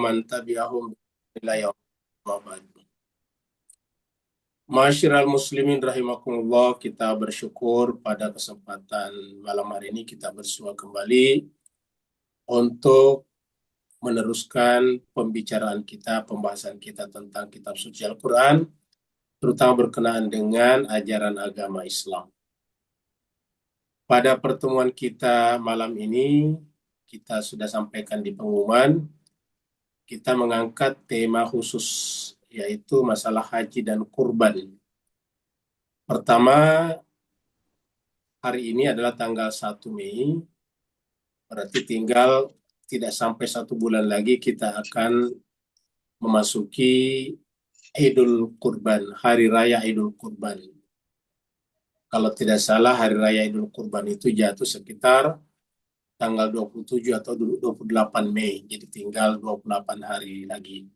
man tabi'ahum ila yaumil ba'd. Masyiral muslimin rahimakumullah, kita bersyukur pada kesempatan malam hari ini kita bersua kembali untuk meneruskan pembicaraan kita, pembahasan kita tentang kitab suci Al-Quran, terutama berkenaan dengan ajaran agama Islam. Pada pertemuan kita malam ini, kita sudah sampaikan di pengumuman, kita mengangkat tema khusus, yaitu masalah haji dan kurban. Pertama, hari ini adalah tanggal 1 Mei, berarti tinggal tidak sampai 1 bulan lagi kita akan memasuki Idul Kurban, Hari Raya Idul Kurban. Kalau tidak salah, Hari Raya Idul Kurban itu jatuh sekitar tanggal 27 atau 28 Mei, jadi tinggal 28 hari lagi.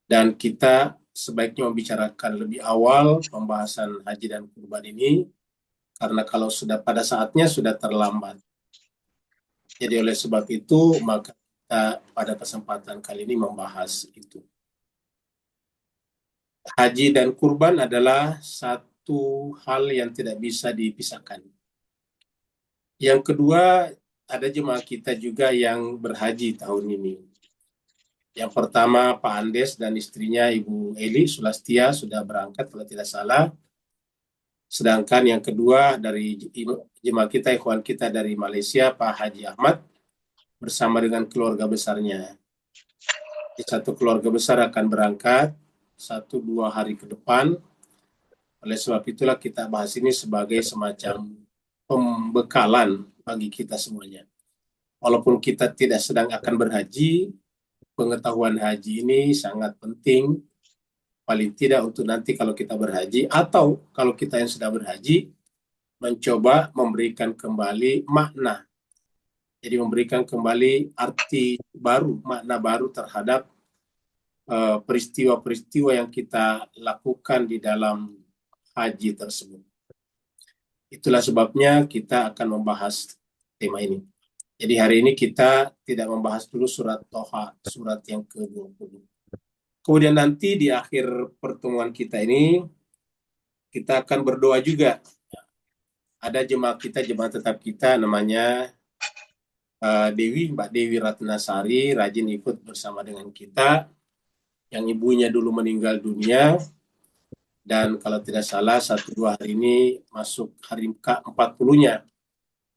Dan kita sebaiknya membicarakan lebih awal pembahasan haji dan kurban ini, karena kalau sudah pada saatnya sudah terlambat. Jadi oleh sebab itu, maka kita pada kesempatan kali ini membahas itu. Haji dan kurban adalah satu hal yang tidak bisa dipisahkan. Yang kedua, ada jemaah kita juga yang berhaji tahun ini. Yang pertama, Pak Andes dan istrinya Ibu Eli Sulastia sudah berangkat kalau tidak salah. Sedangkan yang kedua dari jemaah kita, ikhwan kita dari Malaysia, Pak Haji Ahmad, bersama dengan keluarga besarnya. Satu keluarga besar akan berangkat 1-2 hari ke depan. Oleh sebab itulah kita bahas ini sebagai semacam pembekalan bagi kita semuanya. Walaupun kita tidak sedang akan berhaji, pengetahuan haji ini sangat penting, paling tidak untuk nanti kalau kita berhaji, atau kalau kita yang sudah berhaji, mencoba memberikan kembali makna. Jadi memberikan kembali arti baru, makna baru terhadap peristiwa-peristiwa yang kita lakukan di dalam haji tersebut. Itulah sebabnya kita akan membahas tema ini. Jadi hari ini kita tidak membahas dulu surat Toha, surat yang ke-20. Kemudian nanti di akhir pertemuan kita ini, kita akan berdoa juga. Ada jemaah kita, jemaah tetap kita namanya Mbak Dewi Ratnasari, rajin ikut bersama dengan kita, yang ibunya dulu meninggal dunia, dan kalau tidak salah 1-2 hari ini masuk hari ke-40-nya.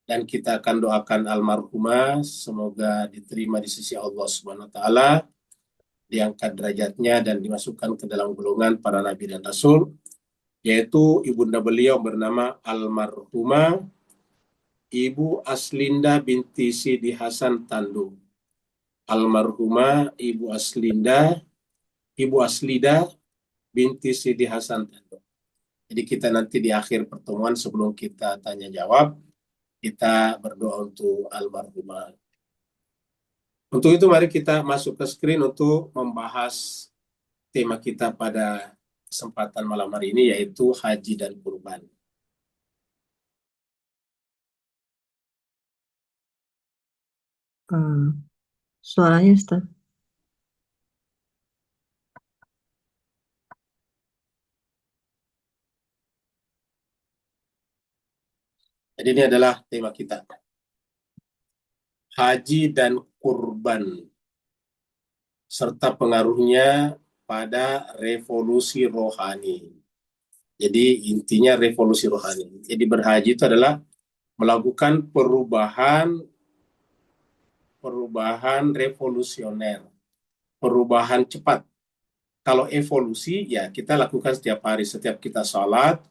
Dan kita akan doakan almarhumah, semoga diterima di sisi Allah Subhanahu wa Ta'ala, diangkat derajatnya dan dimasukkan ke dalam golongan para nabi dan rasul, yaitu ibunda beliau bernama almarhumah Ibu Aslinda binti Sidi Hasan Tandu. Almarhumah Ibu Aslida binti Sidi Hasan Tandu. Jadi kita nanti di akhir pertemuan sebelum kita tanya jawab, kita berdoa untuk almarhumah. Untuk itu mari kita masuk ke screen untuk membahas tema kita pada kesempatan malam hari ini, yaitu haji dan kurban. Suaranya Ustaz. Jadi ini adalah tema kita. Haji dan kurban serta pengaruhnya pada revolusi rohani. Jadi intinya revolusi rohani. Jadi berhaji itu adalah melakukan perubahan revolusioner, perubahan cepat. Kalau evolusi ya kita lakukan setiap hari, setiap kita sholat,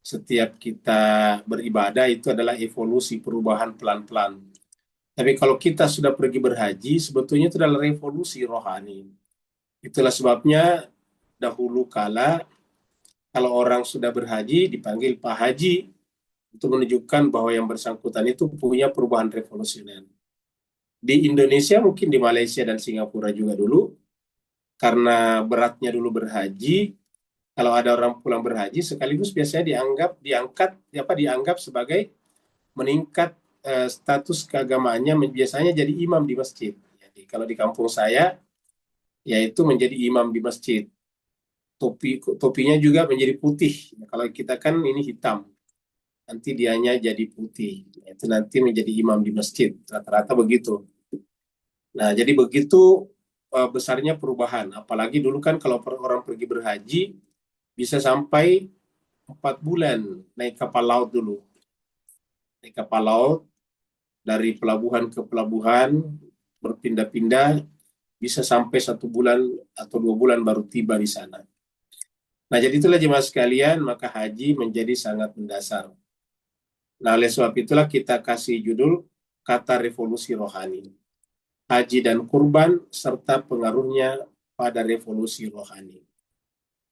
setiap kita beribadah, itu adalah evolusi, perubahan pelan-pelan. Tapi kalau kita sudah pergi berhaji, sebetulnya itu adalah revolusi rohani. Itulah sebabnya dahulu kala kalau orang sudah berhaji dipanggil Pak Haji, untuk menunjukkan bahwa yang bersangkutan itu punya perubahan revolusioner. Di Indonesia, mungkin di Malaysia dan Singapura juga dulu, karena beratnya dulu berhaji, kalau ada orang pulang berhaji sekaligus biasanya dianggap sebagai meningkat status keagamaannya, biasanya jadi imam di masjid. Jadi kalau di kampung saya, yaitu menjadi imam di masjid. Topinya juga menjadi putih. Kalau kita kan ini hitam, nanti dianya jadi putih. Itu nanti menjadi imam di masjid. Rata-rata begitu. Nah, jadi begitu besarnya perubahan. Apalagi dulu kan kalau orang pergi berhaji bisa sampai 4 bulan naik kapal laut dulu. Naik kapal laut dari pelabuhan ke pelabuhan berpindah-pindah bisa sampai 1 bulan atau 2 bulan baru tiba di sana. Nah, jadi itulah jemaah sekalian, maka haji menjadi sangat mendasar. Nah, oleh sebab itulah kita kasih judul kata revolusi rohani. Haji dan kurban serta pengaruhnya pada revolusi rohani.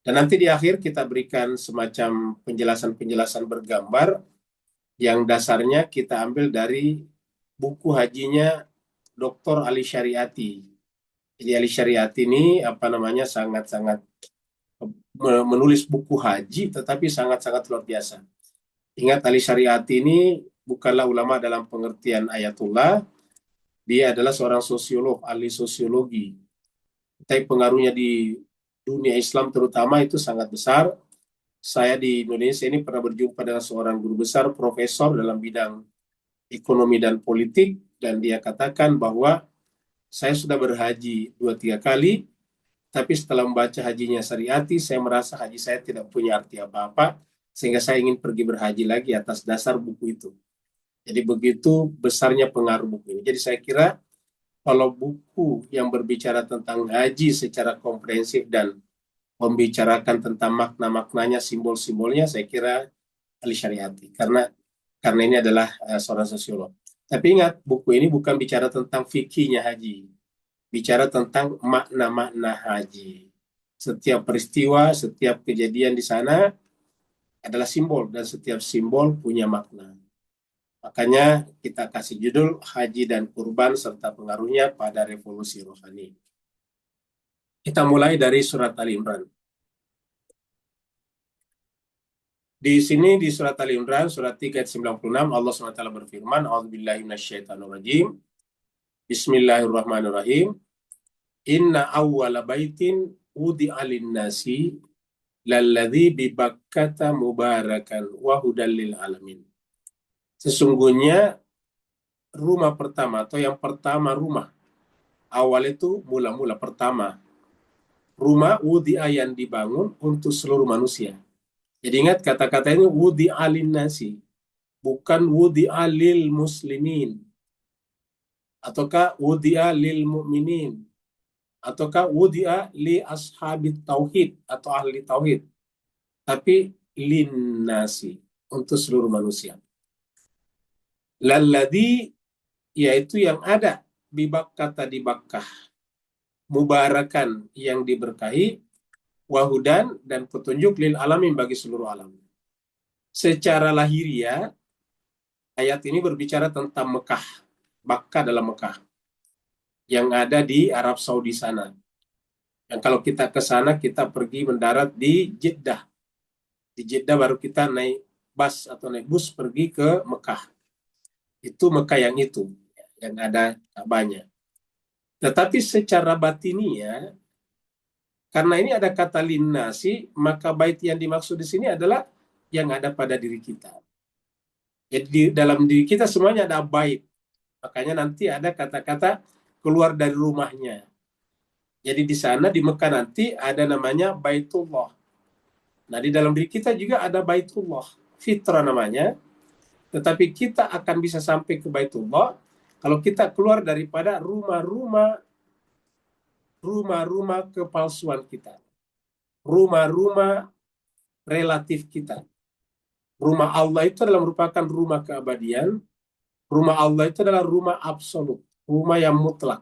Dan nanti di akhir kita berikan semacam penjelasan-penjelasan bergambar yang dasarnya kita ambil dari buku hajinya Dr. Ali Syariati. Jadi Ali Syariati ini sangat-sangat menulis buku haji tetapi sangat-sangat luar biasa. Ingat, Ali Syariati ini bukanlah ulama dalam pengertian ayatullah, dia adalah seorang sosiolog, ahli sosiologi. Tapi pengaruhnya di dunia Islam terutama itu sangat besar. Saya di Indonesia ini pernah berjumpa dengan seorang guru besar, profesor dalam bidang ekonomi dan politik, dan dia katakan bahwa saya sudah berhaji 2-3 kali, tapi setelah membaca hajinya Syariati, saya merasa haji saya tidak punya arti apa-apa, sehingga saya ingin pergi berhaji lagi atas dasar buku itu. Jadi begitu besarnya pengaruh buku ini. Jadi saya kira kalau buku yang berbicara tentang haji secara komprehensif dan membicarakan tentang makna-maknanya, simbol-simbolnya, saya kira Ali Syariati. Karena ini adalah seorang sosiolog. Tapi ingat, buku ini bukan bicara tentang fikihnya haji. Bicara tentang makna-makna haji. Setiap peristiwa, setiap kejadian di sana adalah simbol, dan setiap simbol punya makna. Makanya kita kasih judul Haji dan Kurban serta pengaruhnya pada revolusi rohani. Kita mulai dari surat Ali Imran. Di sini di surat Ali Imran, surat 3 ayat 96, Allah SWT berfirman, A'udzubillahi minasyaitonirrajim. Bismillahirrahmanirrahim. Inna awwala baitin wudi'a lin-nasi lalladzi bi Bakkata mubarakan wa hudal lil alamin. Sesungguhnya rumah pertama atau yang pertama rumah, awal itu mula-mula pertama. Rumah wudi'a yang dibangun untuk seluruh manusia. Jadi ingat kata-kata ini wudi'a lin-nasi, bukan wudi'a lil muslimin, ataukah wudi'a lil mu'minin, ataukah wudi'a li ashabit tauhid atau ahli tauhid, tapi lin-nasi, untuk seluruh manusia. Lalladzi, yaitu yang ada di Bakkah, di Bakkah, mubarakan, yang diberkahi, wahudan, dan petunjuk lil alamin, bagi seluruh alam. Secara lahiriah ayat ini berbicara tentang Mekah, Bakkah dalam Mekah, yang ada di Arab Saudi sana. Dan kalau kita ke sana, kita pergi mendarat di Jeddah. Di Jeddah baru kita naik bus atau naik bus pergi ke Mekah. Itu Mekah yang ada Ka'bahnya. Tetapi secara batiniah, karena ini ada kata linnasi, maka bait yang dimaksud di sini adalah yang ada pada diri kita. Jadi di dalam diri kita semuanya ada bait. Makanya nanti ada kata-kata keluar dari rumahnya. Jadi di sana di Mekah nanti ada namanya Baitullah. Nah, di dalam diri kita juga ada Baitullah, fitrah namanya. Tetapi kita akan bisa sampai ke Baitullah kalau kita keluar daripada rumah-rumah kepalsuan kita. Rumah-rumah relatif kita. Rumah Allah itu adalah merupakan rumah keabadian. Rumah Allah itu adalah rumah absolut, rumah yang mutlak.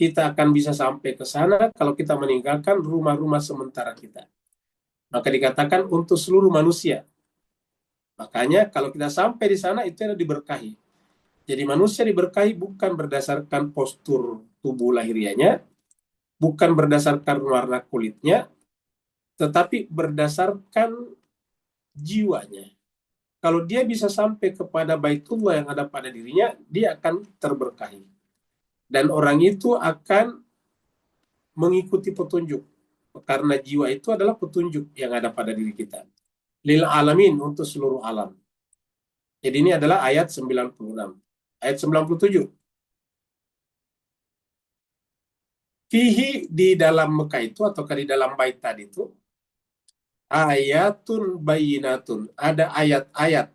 Kita akan bisa sampai ke sana kalau kita meninggalkan rumah-rumah sementara kita. Maka dikatakan untuk seluruh manusia. Makanya kalau kita sampai di sana itu adalah diberkahi. Jadi manusia diberkahi bukan berdasarkan postur tubuh lahirianya, bukan berdasarkan warna kulitnya, tetapi berdasarkan jiwanya. Kalau dia bisa sampai kepada Baitullah yang ada pada dirinya, dia akan terberkahi. Dan orang itu akan mengikuti petunjuk. Karena jiwa itu adalah petunjuk yang ada pada diri kita. Lil alamin, untuk seluruh alam. Jadi ini adalah ayat 96. Ayat 97. Fihi, di dalam Mekah itu, atau di dalam bait tadi itu, ayatun bayinatun. Ada ayat-ayat,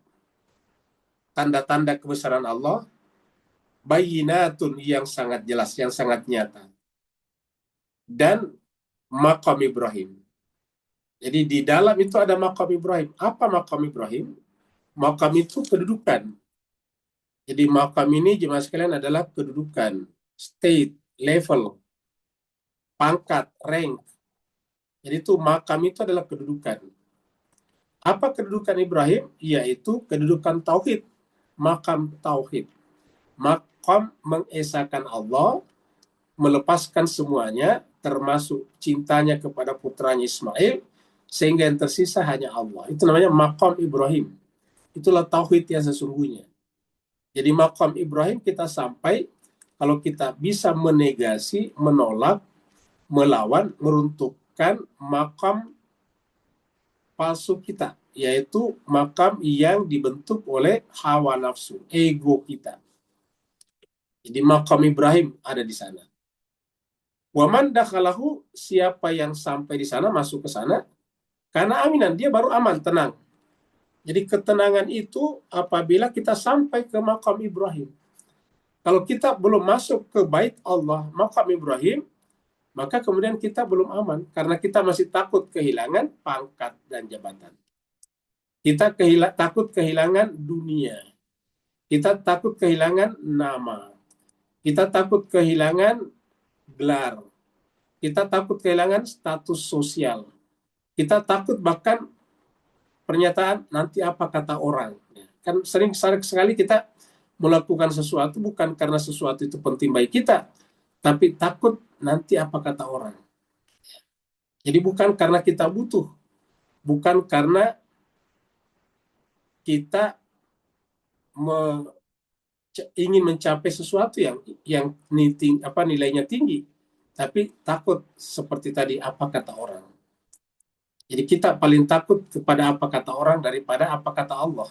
tanda-tanda kebesaran Allah, bayinatun, yang sangat jelas, yang sangat nyata. Dan maqam Ibrahim. Jadi di dalam itu ada maqam Ibrahim. Apa maqam Ibrahim? Maqam itu kedudukan. Jadi maqam ini jemaah sekalian adalah kedudukan, state, level, pangkat, rank. Jadi itu maqam itu adalah kedudukan. Apa kedudukan Ibrahim? Yaitu kedudukan tauhid. Maqam tauhid. Maqam mengesahkan Allah, melepaskan semuanya, termasuk cintanya kepada putranya Ismail, sehingga yang tersisa hanya Allah. Itu namanya maqam Ibrahim. Itulah tauhid yang sesungguhnya. Jadi maqam Ibrahim kita sampai kalau kita bisa menegasi, menolak, melawan, meruntuhkan maqam palsu kita, yaitu maqam yang dibentuk oleh hawa nafsu, ego kita. Jadi maqam Ibrahim ada di sana. Waman dakhalahu, siapa yang sampai di sana, masuk ke sana, karena aminan, dia baru aman, tenang. Jadi ketenangan itu apabila kita sampai ke maqam Ibrahim. Kalau kita belum masuk ke bait Allah, maqam Ibrahim, maka kemudian kita belum aman, karena kita masih takut kehilangan pangkat dan jabatan. Kita takut kehilangan dunia. Kita takut kehilangan nama. Kita takut kehilangan gelar. Kita takut kehilangan status sosial. Kita takut bahkan pernyataan nanti apa kata orang. Kan sering sekali kita melakukan sesuatu bukan karena sesuatu itu penting bagi kita, tapi takut nanti apa kata orang. Jadi bukan karena kita butuh, bukan karena kita ingin mencapai sesuatu yang nilainya tinggi, tapi takut seperti tadi apa kata orang. Jadi kita paling takut kepada apa kata orang daripada apa kata Allah.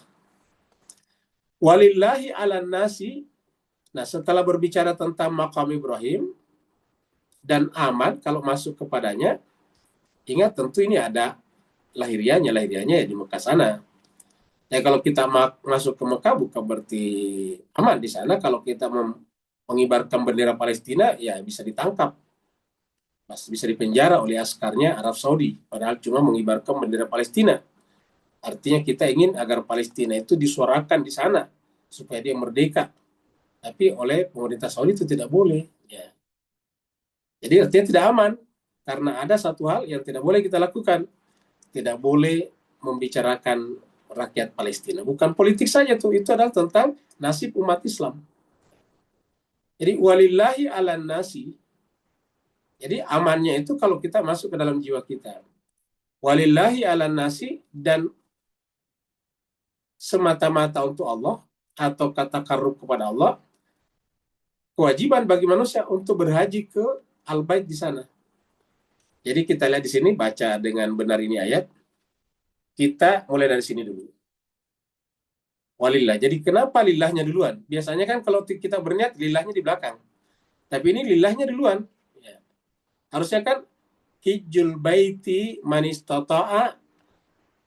Walillahi ala nasi. Nah, setelah berbicara tentang maqam Ibrahim dan aman kalau masuk kepadanya, ingat tentu ini ada lahiriahnya ya di Mekah sana. Ya kalau kita masuk ke Mekah bukan berarti aman di sana. Kalau kita mengibarkan bendera Palestina, ya bisa ditangkap, bisa dipenjara oleh askarnya Arab Saudi. Padahal cuma mengibarkan bendera Palestina. Artinya kita ingin agar Palestina itu disuarakan di sana supaya dia merdeka. Tapi oleh pemerintah Saudi itu tidak boleh. Ya. Jadi artinya tidak aman karena ada satu hal yang tidak boleh kita lakukan. Tidak boleh membicarakan rakyat Palestina. Bukan politik saja tuh, itu adalah tentang nasib umat Islam. Jadi walillahi ala nasi. Jadi amannya itu kalau kita masuk ke dalam jiwa kita. Walillahi ala nasi, dan semata-mata untuk Allah atau kata karub kepada Allah, kewajiban bagi manusia untuk berhaji ke Al-Bait di sana. Jadi kita lihat di sini, baca dengan benar ini ayat. Kita mulai dari sini dulu. Walillah. Jadi kenapa lillahnya duluan? Biasanya kan kalau kita berniat lillahnya di belakang. Tapi ini lillahnya duluan. Ya. Harusnya kan hijjul baiti manistata'a,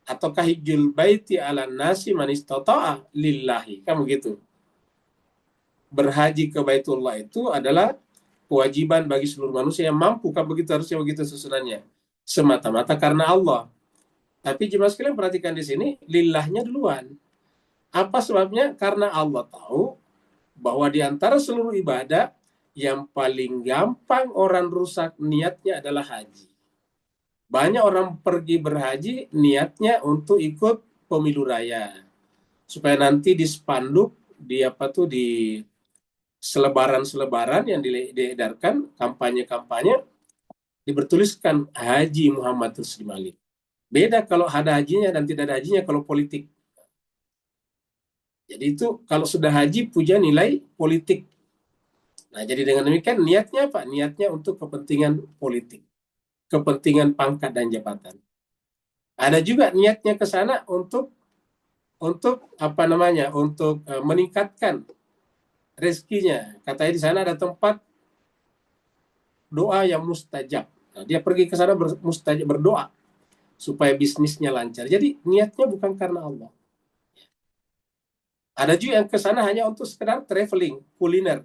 ataukah hijjul baiti ala nasi manistata'a lillahi. Kan begitu. Berhaji ke Baitullah itu adalah kewajiban bagi seluruh manusia yang mampu. Kan begitu, harusnya begitu susunannya. Semata-mata karena Allah. Tapi jemaah sekalian perhatikan di sini, lillahnya duluan. Apa sebabnya? Karena Allah tahu bahwa di antara seluruh ibadah yang paling gampang orang rusak niatnya adalah haji. Banyak orang pergi berhaji niatnya untuk ikut pemilu raya. Supaya nanti di spanduk, di selebaran-selebaran yang diedarkan, kampanye-kampanye, dibertuliskan Haji Muhammad Rusdi Malik. Beda kalau ada hajinya dan tidak ada hajinya kalau politik. Jadi itu kalau sudah haji punya nilai politik. Nah, jadi dengan demikian niatnya apa? Niatnya untuk kepentingan politik, kepentingan pangkat dan jabatan. Ada juga niatnya ke sana untuk apa namanya? Untuk meningkatkan rezekinya. Katanya di sana ada tempat doa yang mustajab. Nah, dia pergi ke sana mustajab berdoa supaya bisnisnya lancar. Jadi niatnya bukan karena Allah. Ada juga yang ke sana hanya untuk sekedar traveling, kuliner,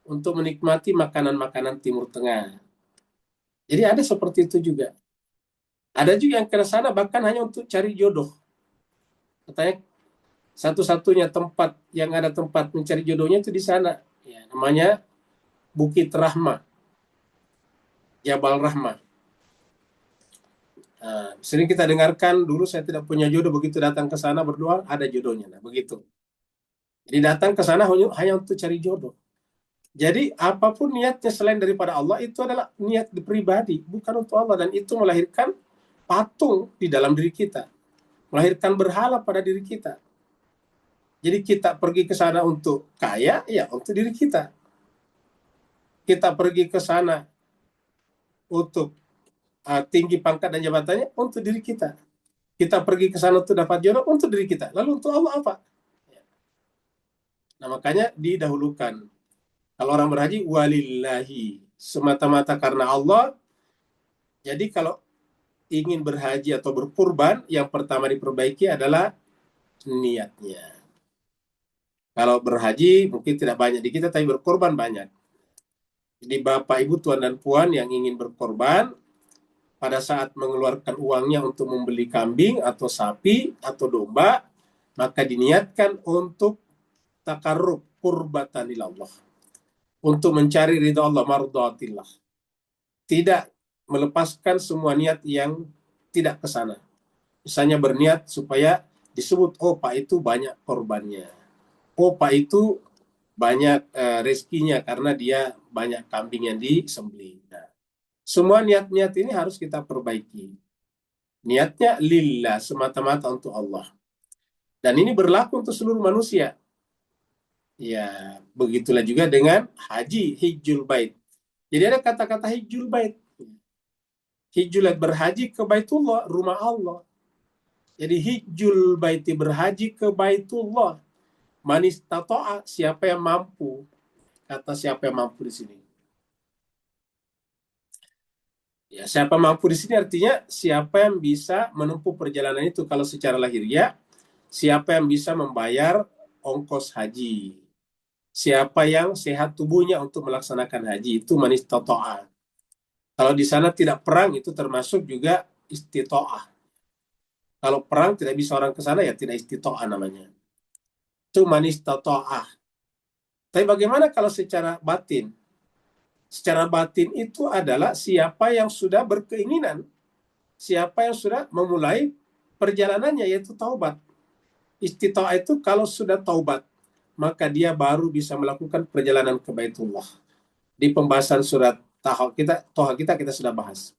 untuk menikmati makanan-makanan Timur Tengah. Jadi ada seperti itu juga. Ada juga yang ke sana bahkan hanya untuk cari jodoh. Katanya satu-satunya tempat yang ada tempat mencari jodohnya itu di sana. Ya, namanya Bukit Rahmah, Jabal Rahmah. Nah, sering kita dengarkan dulu saya tidak punya jodoh, begitu datang ke sana berdoa ada jodohnya. Nah, begitu. Jadi datang ke sana hanya untuk cari jodoh. Jadi apapun niatnya selain daripada Allah itu adalah niat pribadi, bukan untuk Allah, dan itu melahirkan patung di dalam diri kita, melahirkan berhala pada diri kita. Jadi kita pergi ke sana untuk kaya, ya untuk diri kita. Kita pergi ke sana untuk tinggi pangkat dan jabatannya untuk diri kita. Kita pergi ke sana untuk dapat jodoh untuk diri kita. Lalu untuk Allah apa? Nah, makanya didahulukan. Kalau orang berhaji, walillahi. Semata-mata karena Allah. Jadi kalau ingin berhaji atau berkurban, yang pertama diperbaiki adalah niatnya. Kalau berhaji mungkin tidak banyak di kita, tapi berkorban banyak. Jadi Bapak, Ibu, Tuan, dan Puan yang ingin berkorban, pada saat mengeluarkan uangnya untuk membeli kambing atau sapi atau domba, maka diniatkan untuk takarrub, kurbatan ilallah. Untuk mencari ridha Allah, mardatillah. Tidak melepaskan semua niat yang tidak ke sana. Misalnya berniat supaya disebut, oh Pak itu banyak korbannya. Oh Pak itu banyak rezekinya karena dia banyak kambing yang disembelih. Nah, semua niat-niat ini harus kita perbaiki. Niatnya lillah, semata-mata untuk Allah. Dan ini berlaku untuk seluruh manusia. Ya, begitulah juga dengan haji, hijjul bait. Jadi ada kata-kata hijjul bait. Hijjul berhaji ke Baitullah, rumah Allah. Jadi hijjul baiti, berhaji ke Baitullah. Manis tatoa, siapa yang mampu. Kata siapa yang mampu di sini. Ya, siapa mampu di sini artinya siapa yang bisa menempuh perjalanan itu. Kalau secara lahiriah, siapa yang bisa membayar ongkos haji. Siapa yang sehat tubuhnya untuk melaksanakan haji, itu manis totoa. Kalau di sana tidak perang, itu termasuk juga istitoah. Kalau perang tidak bisa orang ke sana, ya tidak istitoah namanya. Itu manis totoah. Tapi bagaimana kalau secara batin? Secara batin itu adalah siapa yang sudah berkeinginan, siapa yang sudah memulai perjalanannya, yaitu taubat. Istitoah itu kalau sudah taubat, maka dia baru bisa melakukan perjalanan ke Baitullah. Di pembahasan surat Toha kita sudah bahas.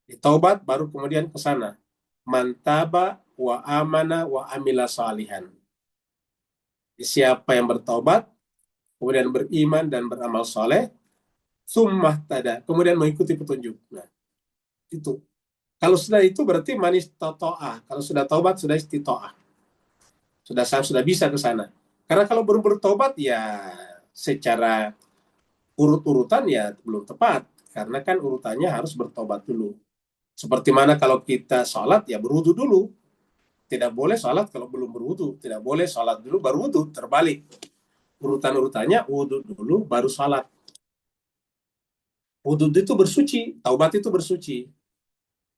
Di taubat baru kemudian ke sana. Mantaba wa amana wa amila salihan. Siapa yang bertaubat, kemudian beriman dan beramal soleh, summah tada, kemudian mengikuti petunjuk. Nah, itu. Kalau sudah itu berarti manis totoah. Kalau sudah taubat sudah istitoah. Sudah bisa ke sana. Karena kalau belum bertobat ya secara urut-urutan ya belum tepat. Karena kan urutannya harus bertobat dulu. Seperti mana kalau kita sholat ya berwudu dulu. Tidak boleh sholat kalau belum berwudu. Tidak boleh sholat dulu baru wudu. Terbalik. Urutan-urutannya wudu dulu baru sholat. Wudu itu bersuci. Taubat itu bersuci.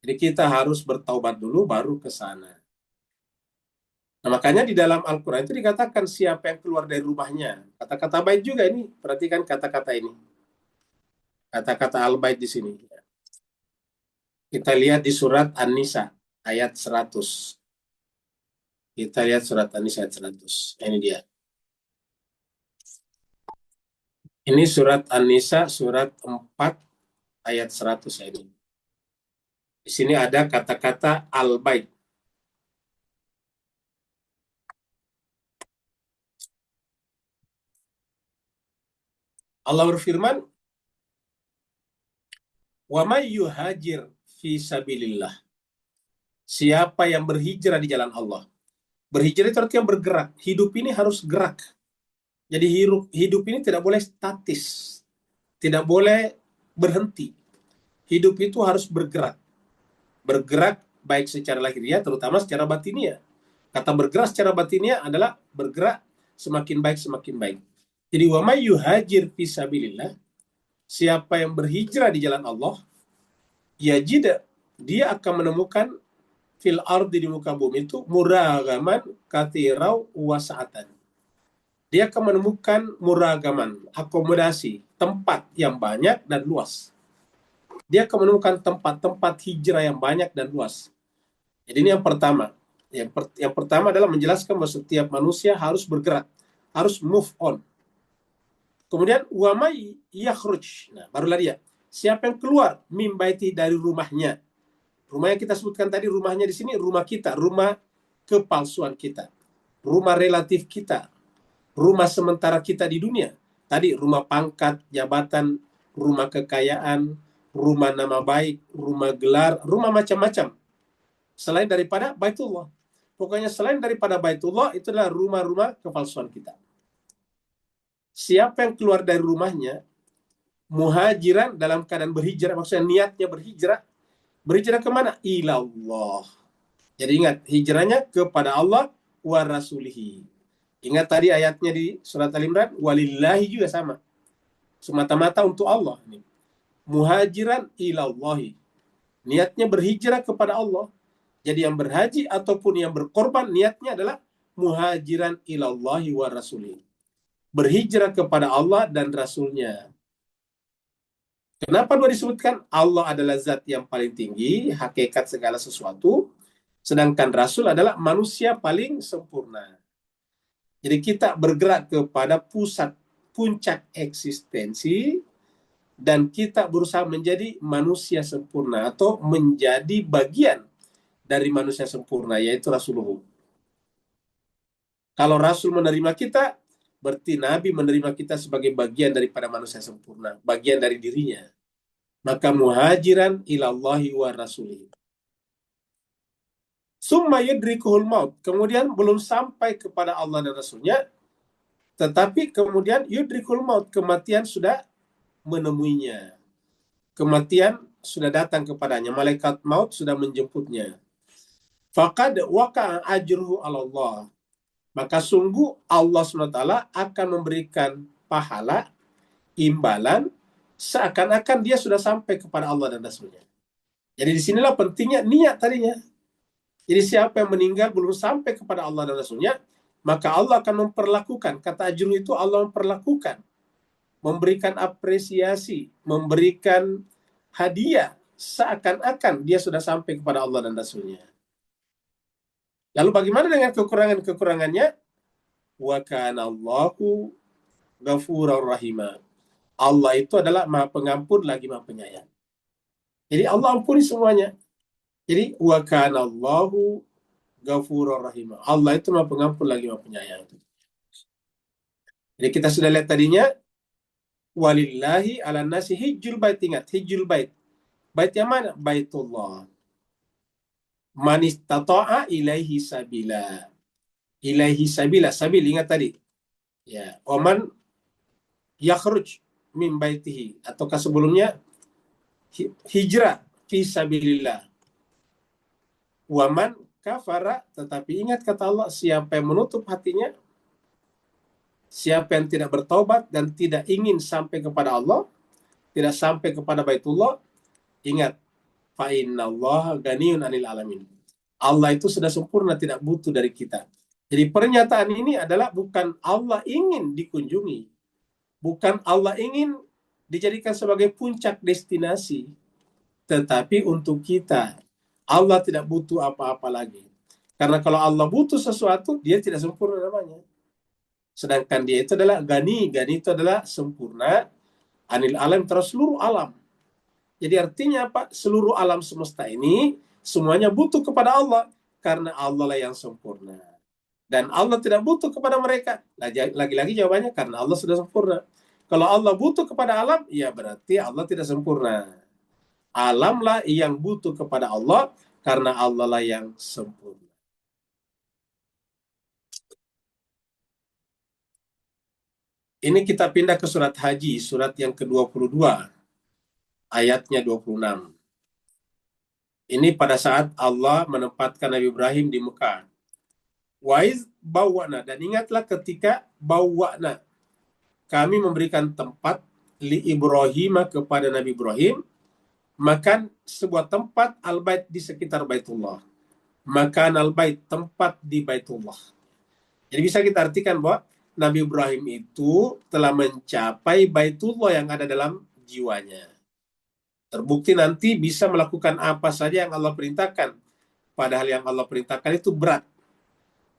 Jadi kita harus bertaubat dulu baru ke sana. Nah, makanya di dalam Al-Quran itu dikatakan siapa yang keluar dari rumahnya. Kata-kata bait juga ini. Perhatikan kata-kata ini. Kata-kata al-bait di sini. Kita lihat di surat An-Nisa ayat 100. Kita lihat surat An-Nisa ayat 100. Ini dia. Ini surat An-Nisa surat 4 ayat 100 ini. Di sini ada kata-kata al-bait. Allah berfirman, "Wa may yuhajir fi sabilillah." Siapa yang berhijrah di jalan Allah. Berhijrah itu artinya bergerak. Hidup ini harus gerak. Jadi hidup ini tidak boleh statis. Tidak boleh berhenti. Hidup itu harus bergerak. Bergerak baik secara lahiriah, terutama secara batiniah. Kata bergerak secara batiniah adalah bergerak semakin baik, semakin baik. Jadi, wa may yuhajir fi sabilillah, siapa yang berhijrah di jalan Allah, yajid, dia akan menemukan fil ardi, di muka bumi itu, muragaman kathirau wasa'atan. Dia akan menemukan muragaman, akomodasi, tempat yang banyak dan luas. Dia akan menemukan tempat-tempat hijrah yang banyak dan luas. Jadi ini yang pertama. Yang pertama adalah menjelaskan bahwa setiap manusia harus bergerak, harus move on. Kemudian wa may yakhruj. Nah, barulah dia. Siapa yang keluar mim baiti, dari rumahnya. Rumah yang kita sebutkan tadi, rumahnya di sini rumah kita, rumah kepalsuan kita, rumah relatif kita, rumah sementara kita di dunia. Tadi rumah pangkat, jabatan, rumah kekayaan, rumah nama baik, rumah gelar, rumah macam-macam. Selain daripada Baitullah. Pokoknya selain daripada Baitullah, itu adalah rumah-rumah kepalsuan kita. Siapa yang keluar dari rumahnya, muhajiran, dalam keadaan berhijrah, maksudnya niatnya berhijrah. Berhijrah kemana? Ilallah. Jadi ingat, hijrahnya kepada Allah wa rasulihi. Ingat tadi ayatnya di surat Al-Imran, walillahi juga sama. Semata-mata untuk Allah. Muhajiran ilallahi. Niatnya berhijrah kepada Allah. Jadi yang berhaji ataupun yang berkorban, niatnya adalah muhajiran ilallahi wa rasulihi. Berhijrah kepada Allah dan Rasulnya. Kenapa dua disebutkan? Allah adalah zat yang paling tinggi, hakikat segala sesuatu. Sedangkan Rasul adalah manusia paling sempurna. Jadi kita bergerak kepada pusat, puncak eksistensi, dan kita berusaha menjadi manusia sempurna atau menjadi bagian dari manusia sempurna, yaitu Rasulullah. Kalau Rasul menerima kita, berarti Nabi menerima kita sebagai bagian daripada manusia sempurna, bagian dari dirinya. Maka muhajiran ilallahi wa rasulih. Summa yudrikuhul maut. Kemudian belum sampai kepada Allah dan Rasulnya, tetapi kemudian yudrikul maut, kematian sudah menemuinya. Kematian sudah datang kepadanya. Malaikat maut sudah menjemputnya. Faqad waqa'a ajruhu 'ala Allah. Maka sungguh Allah SWT akan memberikan pahala, imbalan, seakan-akan dia sudah sampai kepada Allah dan Rasulnya. Jadi disinilah pentingnya niat tadinya. Jadi siapa yang meninggal belum sampai kepada Allah dan Rasulnya, maka Allah akan memperlakukan, kata ajrun itu Allah memperlakukan, memberikan apresiasi, memberikan hadiah, seakan-akan dia sudah sampai kepada Allah dan Rasulnya. Lalu bagaimana dengan kekurangan-kekurangannya? Wa kana Allahu ghafurur rahima. Allah itu adalah Maha Pengampun lagi Maha Penyayang. Jadi Allah ampuni semuanya. Jadi wa kana Allahu ghafurur rahima. Allah itu Maha Pengampun lagi Maha Penyayang. Jadi kita sudah lihat tadinya, walillahi ala nasi hijjul bait. Ingat, hijjul bait. Bait yang mana? Baitullah. Man istata'a ilaihi sabila. Ilaihi sabila. Sabil, ingat tadi. Ya, oman yakhruj min baitihi. Ataukah sebelumnya hijrah fi sabilillah. Waman kafara, tetapi ingat kata Allah, siapa yang menutup hatinya, siapa yang tidak bertaubat dan tidak ingin sampai kepada Allah, tidak sampai kepada Baitullah, ingat, fa innallaha ganiyun 'anil alamin. Allah itu sudah sempurna, tidak butuh dari kita. Jadi pernyataan ini adalah bukan Allah ingin dikunjungi, bukan Allah ingin dijadikan sebagai puncak destinasi, tetapi untuk kita. Allah tidak butuh apa-apa lagi. Karena kalau Allah butuh sesuatu, dia tidak sempurna namanya. Sedangkan dia itu adalah gani. Gani itu adalah sempurna. Anil alam, terus seluruh alam. Jadi artinya apa? Seluruh alam semesta ini semuanya butuh kepada Allah. Karena Allah lah yang sempurna. Dan Allah tidak butuh kepada mereka. Lagi-lagi jawabannya karena Allah sudah sempurna. Kalau Allah butuh kepada alam, ya berarti Allah tidak sempurna. Alamlah yang butuh kepada Allah karena Allah lah yang sempurna. Ini kita pindah ke surat Haji, surat yang ke-22, ayatnya 26. Ini pada saat Allah menempatkan Nabi Ibrahim di Mekah. Waiz bawana, dan ingatlah ketika bawana, kami memberikan tempat li Ibrahim kepada Nabi Ibrahim, makan sebuah tempat al-bait di sekitar Baitullah. Makan al-bait, tempat di Baitullah. Jadi bisa kita artikan bahwa Nabi Ibrahim itu telah mencapai Baitullah yang ada dalam jiwanya. Terbukti nanti bisa melakukan apa saja yang Allah perintahkan. Padahal yang Allah perintahkan itu berat.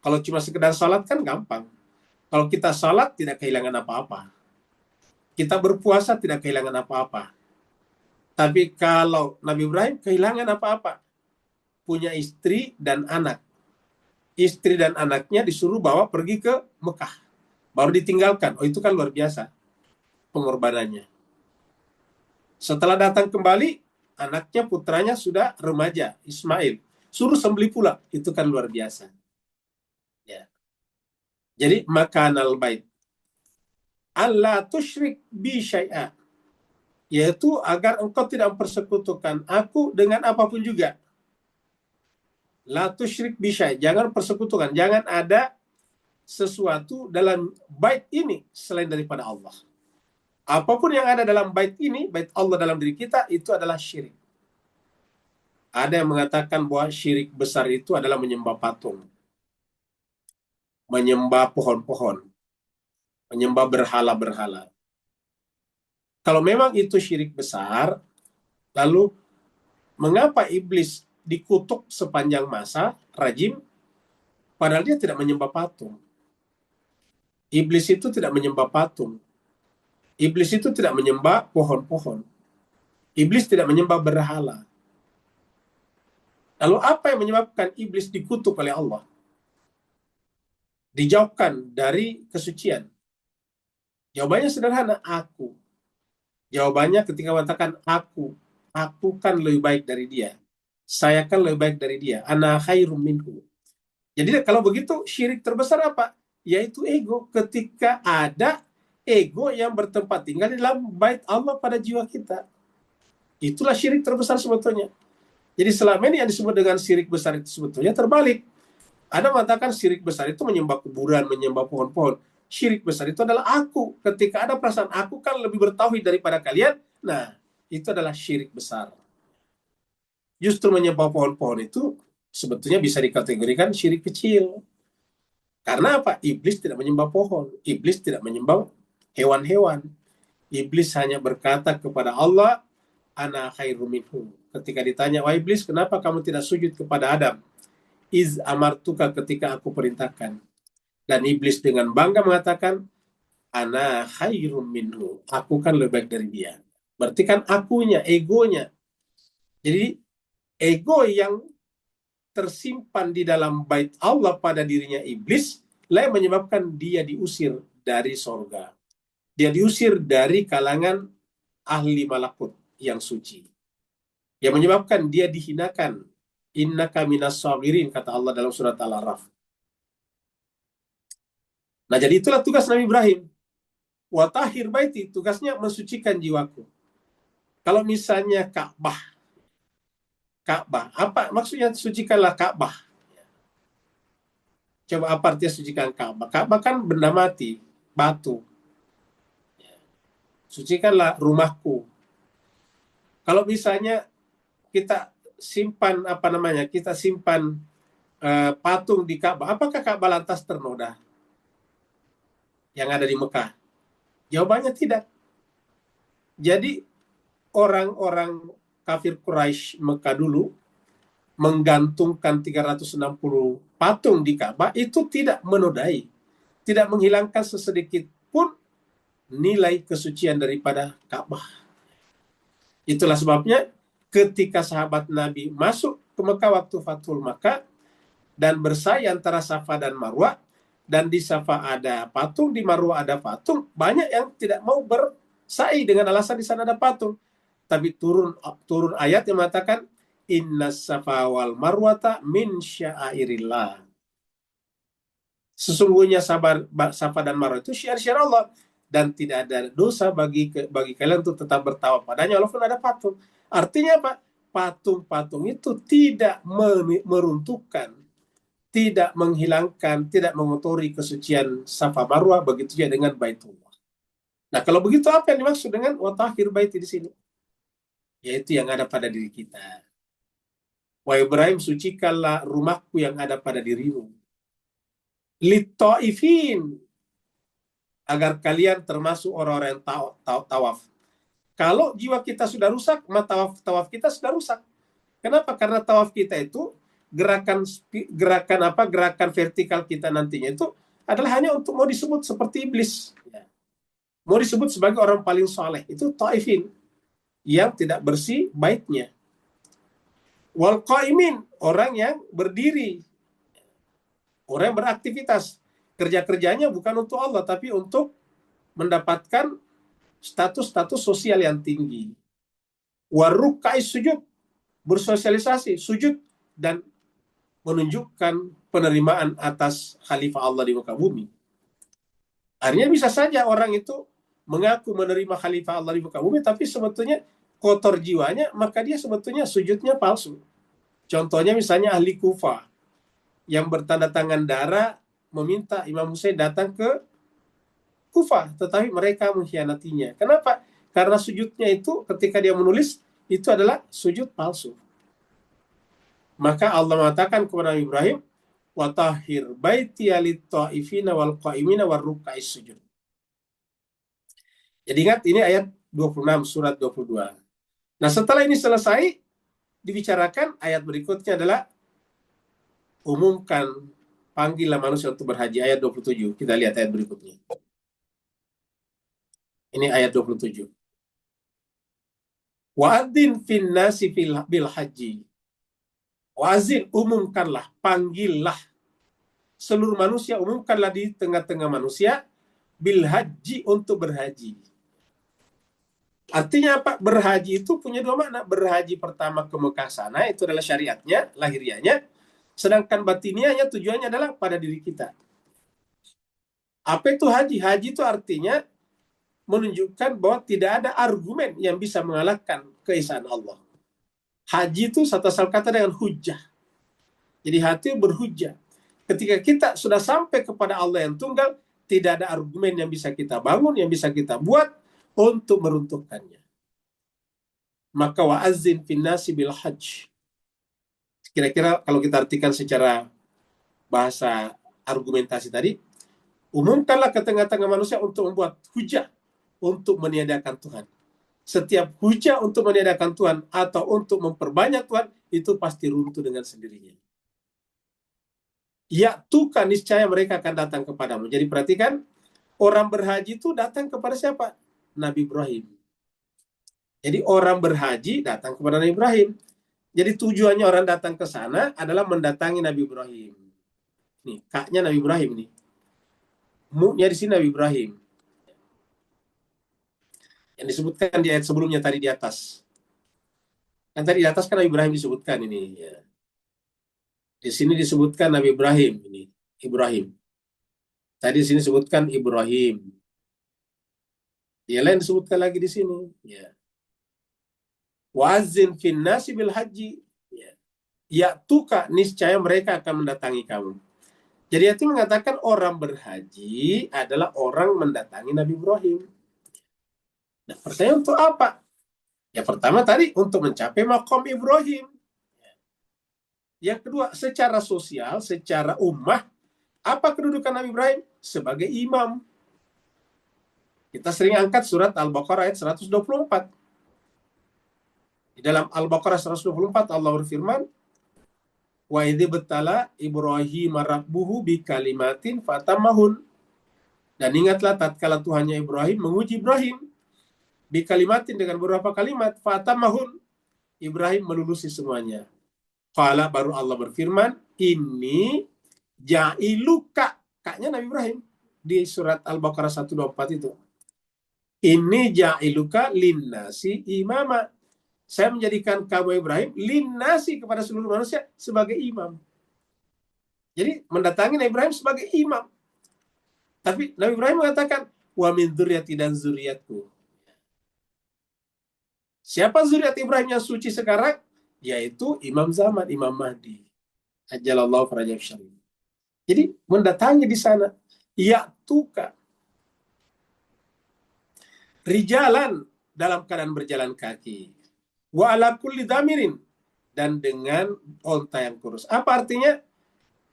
Kalau cuma sekedar salat kan gampang. Kalau kita salat tidak kehilangan apa-apa. Kita berpuasa tidak kehilangan apa-apa. Tapi kalau Nabi Ibrahim kehilangan apa-apa. Punya istri dan anak. Istri dan anaknya disuruh bawa pergi ke Mekah. Baru ditinggalkan. Oh, itu kan luar biasa pengorbanannya. Setelah datang kembali, anaknya, putranya sudah remaja, Ismail. Suruh sembelih pula. Itu kan luar biasa. Ya. Jadi makan al-bait. Allah tusyrik bi syai'a. Yaitu agar engkau tidak mempersekutukan aku dengan apapun juga. La tusyrik bi syai'. Jangan persekutukan. Jangan ada sesuatu dalam bait ini selain daripada Allah. Apapun yang ada dalam bait ini, bait Allah dalam diri kita, itu adalah syirik. Ada yang mengatakan bahwa syirik besar itu adalah menyembah patung, menyembah pohon-pohon, menyembah berhala-berhala. Kalau memang itu syirik besar, lalu mengapa iblis dikutuk sepanjang masa, rajim, padahal dia tidak menyembah patung. Iblis itu tidak menyembah patung. Iblis itu tidak menyembah pohon-pohon. Iblis tidak menyembah berhala. Lalu apa yang menyebabkan iblis dikutuk oleh Allah? Dijauhkan dari kesucian. Jawabannya sederhana, aku. Jawabannya ketika mengatakan aku kan lebih baik dari dia. Saya kan lebih baik dari dia. Ana khairum minhu. Jadi kalau begitu syirik terbesar apa? Yaitu ego. Ketika ada ego yang bertempat tinggal di dalam bait Allah pada jiwa kita. Itulah syirik terbesar sebetulnya. Jadi selama ini yang disebut dengan syirik besar itu sebetulnya terbalik. Ada mengatakan syirik besar itu menyembah kuburan, menyembah pohon-pohon. Syirik besar itu adalah aku. Ketika ada perasaan aku kan lebih bertauhid daripada kalian, nah itu adalah syirik besar. Justru menyembah pohon-pohon itu sebetulnya bisa dikategorikan syirik kecil. Karena apa? Iblis tidak menyembah pohon. Iblis tidak menyembah hewan-hewan. Iblis hanya berkata kepada Allah, ana khairum minhu. Ketika ditanya, wahai iblis, kenapa kamu tidak sujud kepada Adam? Iz amartuka, ketika aku perintahkan. Dan iblis dengan bangga mengatakan, ana khairum minhu. Aku kan lebih baik dari dia. Berarti kan akunya, egonya. Jadi ego yang tersimpan di dalam bait Allah pada dirinya iblis, lah yang menyebabkan dia diusir dari sorga. Dia diusir dari kalangan ahli malakut yang suci. Yang menyebabkan dia dihinakan. Innaka minas sagirin, kata Allah dalam surat Al-A'raf. Nah, jadi itulah tugas Nabi Ibrahim. Wa tahhir baiti, tugasnya mensucikan jiwaku. Kalau misalnya Ka'bah, apa maksudnya sucikanlah Ka'bah? Coba apa artinya sucikan Ka'bah? Ka'bah kan benda mati, batu. Sucikanlah rumahku. Kalau misalnya kita simpan kita simpan patung di Ka'bah, apakah Ka'bah lantas ternoda yang ada di Mekah? Jawabannya tidak. Jadi orang-orang kafir Quraisy Mekah dulu menggantungkan 360 patung di Ka'bah itu tidak menodai, tidak menghilangkan sesedikit pun nilai kesucian daripada Ka'bah. Itulah sebabnya ketika sahabat Nabi masuk ke Mekah waktu Fathul Makkah dan bersa'i antara Safa dan Marwah, dan di Safa ada patung, di Marwah ada patung, banyak yang tidak mau bersa'i dengan alasan di sana ada patung. Tapi turun ayat yang mengatakan innas safa wal marwata min sya'airillah. Sesungguhnya Safa dan Marwah itu syiar-syiar Allah, dan tidak ada dosa bagi kalian untuk tetap bertawaf padanya walaupun ada patung. Artinya apa? Patung-patung itu tidak meruntuhkan, tidak menghilangkan, tidak mengotori kesucian Safa Marwah, begitu juga dengan Baitullah. Nah, kalau begitu apa yang dimaksud dengan watahhir baiti di sini? Yaitu yang ada pada diri kita. Wahai Ibrahim, sucikanlah rumahku yang ada pada dirimu. Litta'ifin, agar kalian termasuk orang-orang yang tawaf. Kalau jiwa kita sudah rusak, maka tawaf kita sudah rusak. Kenapa? Karena tawaf kita itu gerakan vertikal kita nantinya itu adalah hanya untuk mau disebut seperti iblis. Mau disebut sebagai orang paling soleh. Itu ta'ifin, yang tidak bersih baitnya. Wal qaimin, orang yang berdiri, orang yang beraktivitas. Kerja-kerjanya bukan untuk Allah, tapi untuk mendapatkan status-status sosial yang tinggi. Warukais sujud, bersosialisasi, sujud, dan menunjukkan penerimaan atas khalifah Allah di muka bumi. Artinya bisa saja orang itu mengaku menerima khalifah Allah di muka bumi, tapi sebetulnya kotor jiwanya, maka dia sebetulnya sujudnya palsu. Contohnya misalnya ahli Kufah yang bertanda tangan darah meminta Imam Hussein datang ke Kufah, tetapi mereka mengkhianatinya. Kenapa? Karena sujudnya itu ketika dia menulis itu adalah sujud palsu. Maka Allah mengatakan kepada Nabi Ibrahim, watahhir baiti lit-ta'ifina wal qa'imina war ruk'ais sujud. Jadi ingat, ini ayat 26 surat 22. Nah, setelah ini selesai dibicarakan, ayat berikutnya adalah umumkan, panggillah manusia untuk berhaji, ayat 27. Kita lihat ayat berikutnya. Ini ayat 27. Wa'adzin fin nasi bil haji. Wa'adzin, umumkanlah, panggillah seluruh manusia, umumkanlah di tengah-tengah manusia bil haji, untuk berhaji. Artinya apa? Berhaji itu punya dua makna. Berhaji pertama ke Mekah sana, itu adalah syariatnya, lahiriahnya. Sedangkan batiniahnya, tujuannya adalah pada diri kita. Apa itu haji? Haji itu artinya menunjukkan bahwa tidak ada argumen yang bisa mengalahkan keesaan Allah. Haji itu satu asal kata dengan hujjah. Jadi hati berhujjah. Ketika kita sudah sampai kepada Allah yang tunggal, tidak ada argumen yang bisa kita bangun, yang bisa kita buat untuk meruntuhkannya. Maka wa'azzin fin nasi bil hajj. Kira-kira kalau kita artikan secara bahasa argumentasi tadi, umumkanlah ke tengah-tengah manusia untuk membuat hujah untuk meniadakan Tuhan. Setiap hujah untuk meniadakan Tuhan atau untuk memperbanyak Tuhan, itu pasti runtuh dengan sendirinya. Ya tukan, niscaya mereka akan datang kepadamu. Jadi perhatikan, orang berhaji itu datang kepada siapa? Nabi Ibrahim. Jadi orang berhaji datang kepada Nabi Ibrahim. Jadi tujuannya orang datang ke sana adalah mendatangi Nabi Ibrahim. Nih, kaknya Nabi Ibrahim nih. Mu-nya di sini Nabi Ibrahim. Yang disebutkan di ayat sebelumnya tadi di atas. Kan tadi di atas kan Nabi Ibrahim disebutkan ini. Ya. Di sini disebutkan Nabi Ibrahim ini. Ibrahim. Tadi di sini disebutkan Ibrahim. Yang lain disebutkan lagi di sini. Ya. Wa'azzin fin nasi bil haji. Ya tuka, niscaya mereka akan mendatangi kamu. Jadi itu mengatakan orang berhaji adalah orang mendatangi Nabi Ibrahim. Nah, pertanyaan untuk apa? Ya pertama tadi untuk mencapai maqam Ibrahim. Yang kedua, secara sosial, secara ummah, apa kedudukan Nabi Ibrahim? Sebagai imam. Kita sering angkat surat Al-Baqarah ayat 124. Di dalam Al-Baqarah 124 Allah berfirman, wa idzi betala Ibrahim rabbuhu bi kalimatin fatamahun. Dan ingatlah tatkala Tuhannya Ibrahim menguji Ibrahim bi kalimatin, dengan beberapa kalimat, fatamahun, Ibrahim melulusi semuanya. Qala, baru Allah berfirman, ini ja'iluka kaknya Nabi Ibrahim di surat Al-Baqarah 124 itu. Ini ja'iluka linnasi imama. Saya menjadikan kamu Ibrahim linnasi kepada seluruh manusia sebagai imam. Jadi mendatangi Nabi Ibrahim sebagai imam. Tapi Nabi Ibrahim mengatakan, wa min dzurriyyati dan zuriatku. Siapa zuriat Ibrahim yang suci sekarang? Yaitu Imam Zaman, Imam Mahdi. Ajalallahu farajah syarif. Jadi mendatangi di sana. Ya tuka. Rijalan dalam keadaan berjalan kaki. Wa ala kulli dhamirin. Dan dengan onta yang kurus. Apa artinya?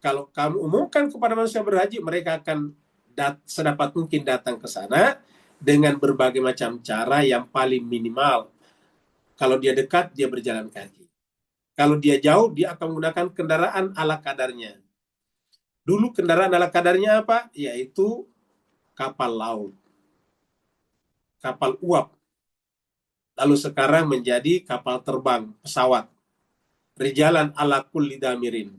Kalau kamu umumkan kepada manusia berhaji, mereka akan sedapat mungkin datang ke sana dengan berbagai macam cara yang paling minimal. Kalau dia dekat, dia berjalan kaki. Kalau dia jauh, dia akan menggunakan kendaraan ala kadarnya. Dulu kendaraan ala kadarnya apa? Yaitu kapal laut. Kapal uap. Lalu sekarang menjadi kapal terbang, pesawat. Rijalan ala kulli damirin.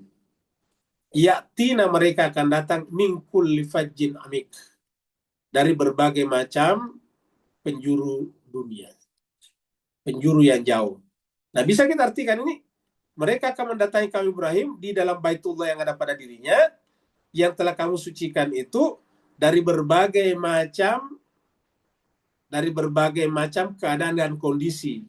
Ya'tina mereka akan datang min kulli fajjin amik. Dari berbagai macam penjuru dunia. Penjuru yang jauh. Nah, bisa kita artikan ini, mereka akan mendatangi kaum Ibrahim di dalam Baitullah yang ada pada dirinya, yang telah kamu sucikan itu dari berbagai macam keadaan dan kondisi.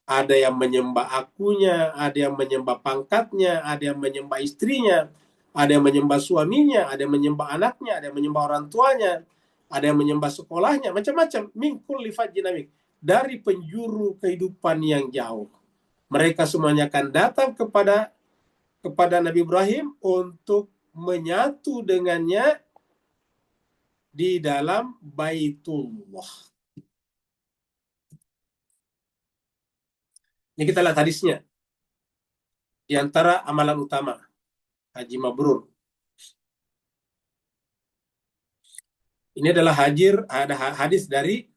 Ada yang menyembah akunya, ada yang menyembah pangkatnya, ada yang menyembah istrinya, ada yang menyembah suaminya, ada yang menyembah anaknya, ada yang menyembah orang tuanya, ada yang menyembah sekolahnya, macam-macam. Min kulli fajjin amik. Dari penjuru kehidupan yang jauh. Mereka semuanya akan datang kepada Nabi Ibrahim untuk menyatu dengannya di dalam Baitullah. Ini kita lihat hadisnya. Di antara amalan utama Haji Mabrur. Ini adalah ada hadis dari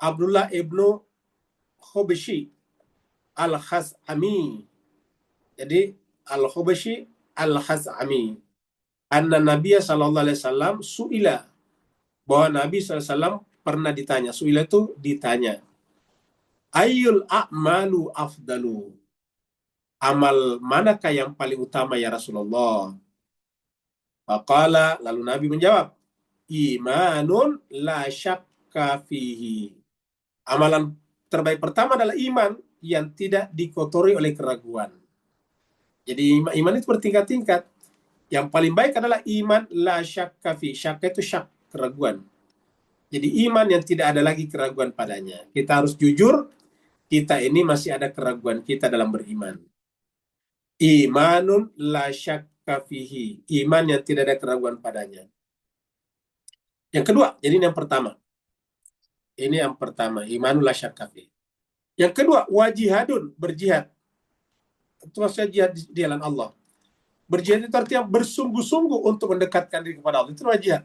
Abdullah ibnu Khubayshi Al-Khaz'ami. Jadi Al-Khubayshi Al-Khaz'ami. Anna Nabiya sallallahu alaihi wasallam su'ila. Bahwa Nabi SAW pernah ditanya. Su'ila itu ditanya. Ayyul a'malu afdalu. Amal manakah yang paling utama ya Rasulullah? Faqala, lalu Nabi menjawab, imanun la syakka fihi. Amalan terbaik pertama adalah iman yang tidak dikotori oleh keraguan. Jadi iman itu bertingkat-tingkat. Yang paling baik adalah iman la syakka fihi. Syakka itu syak, keraguan. Jadi iman yang tidak ada lagi keraguan padanya. Kita harus jujur, kita ini masih ada keraguan kita dalam beriman. Imanun la syakka fihi. Iman yang tidak ada keraguan padanya. Yang kedua, jadi ini yang pertama. Ini yang pertama, imanun la syakka fihi. Yang kedua, wajihadun, berjihad. Itu maksudnya jihad di jalan Allah. Berjihad itu artinya bersungguh-sungguh untuk mendekatkan diri kepada Allah. Itu wajihad.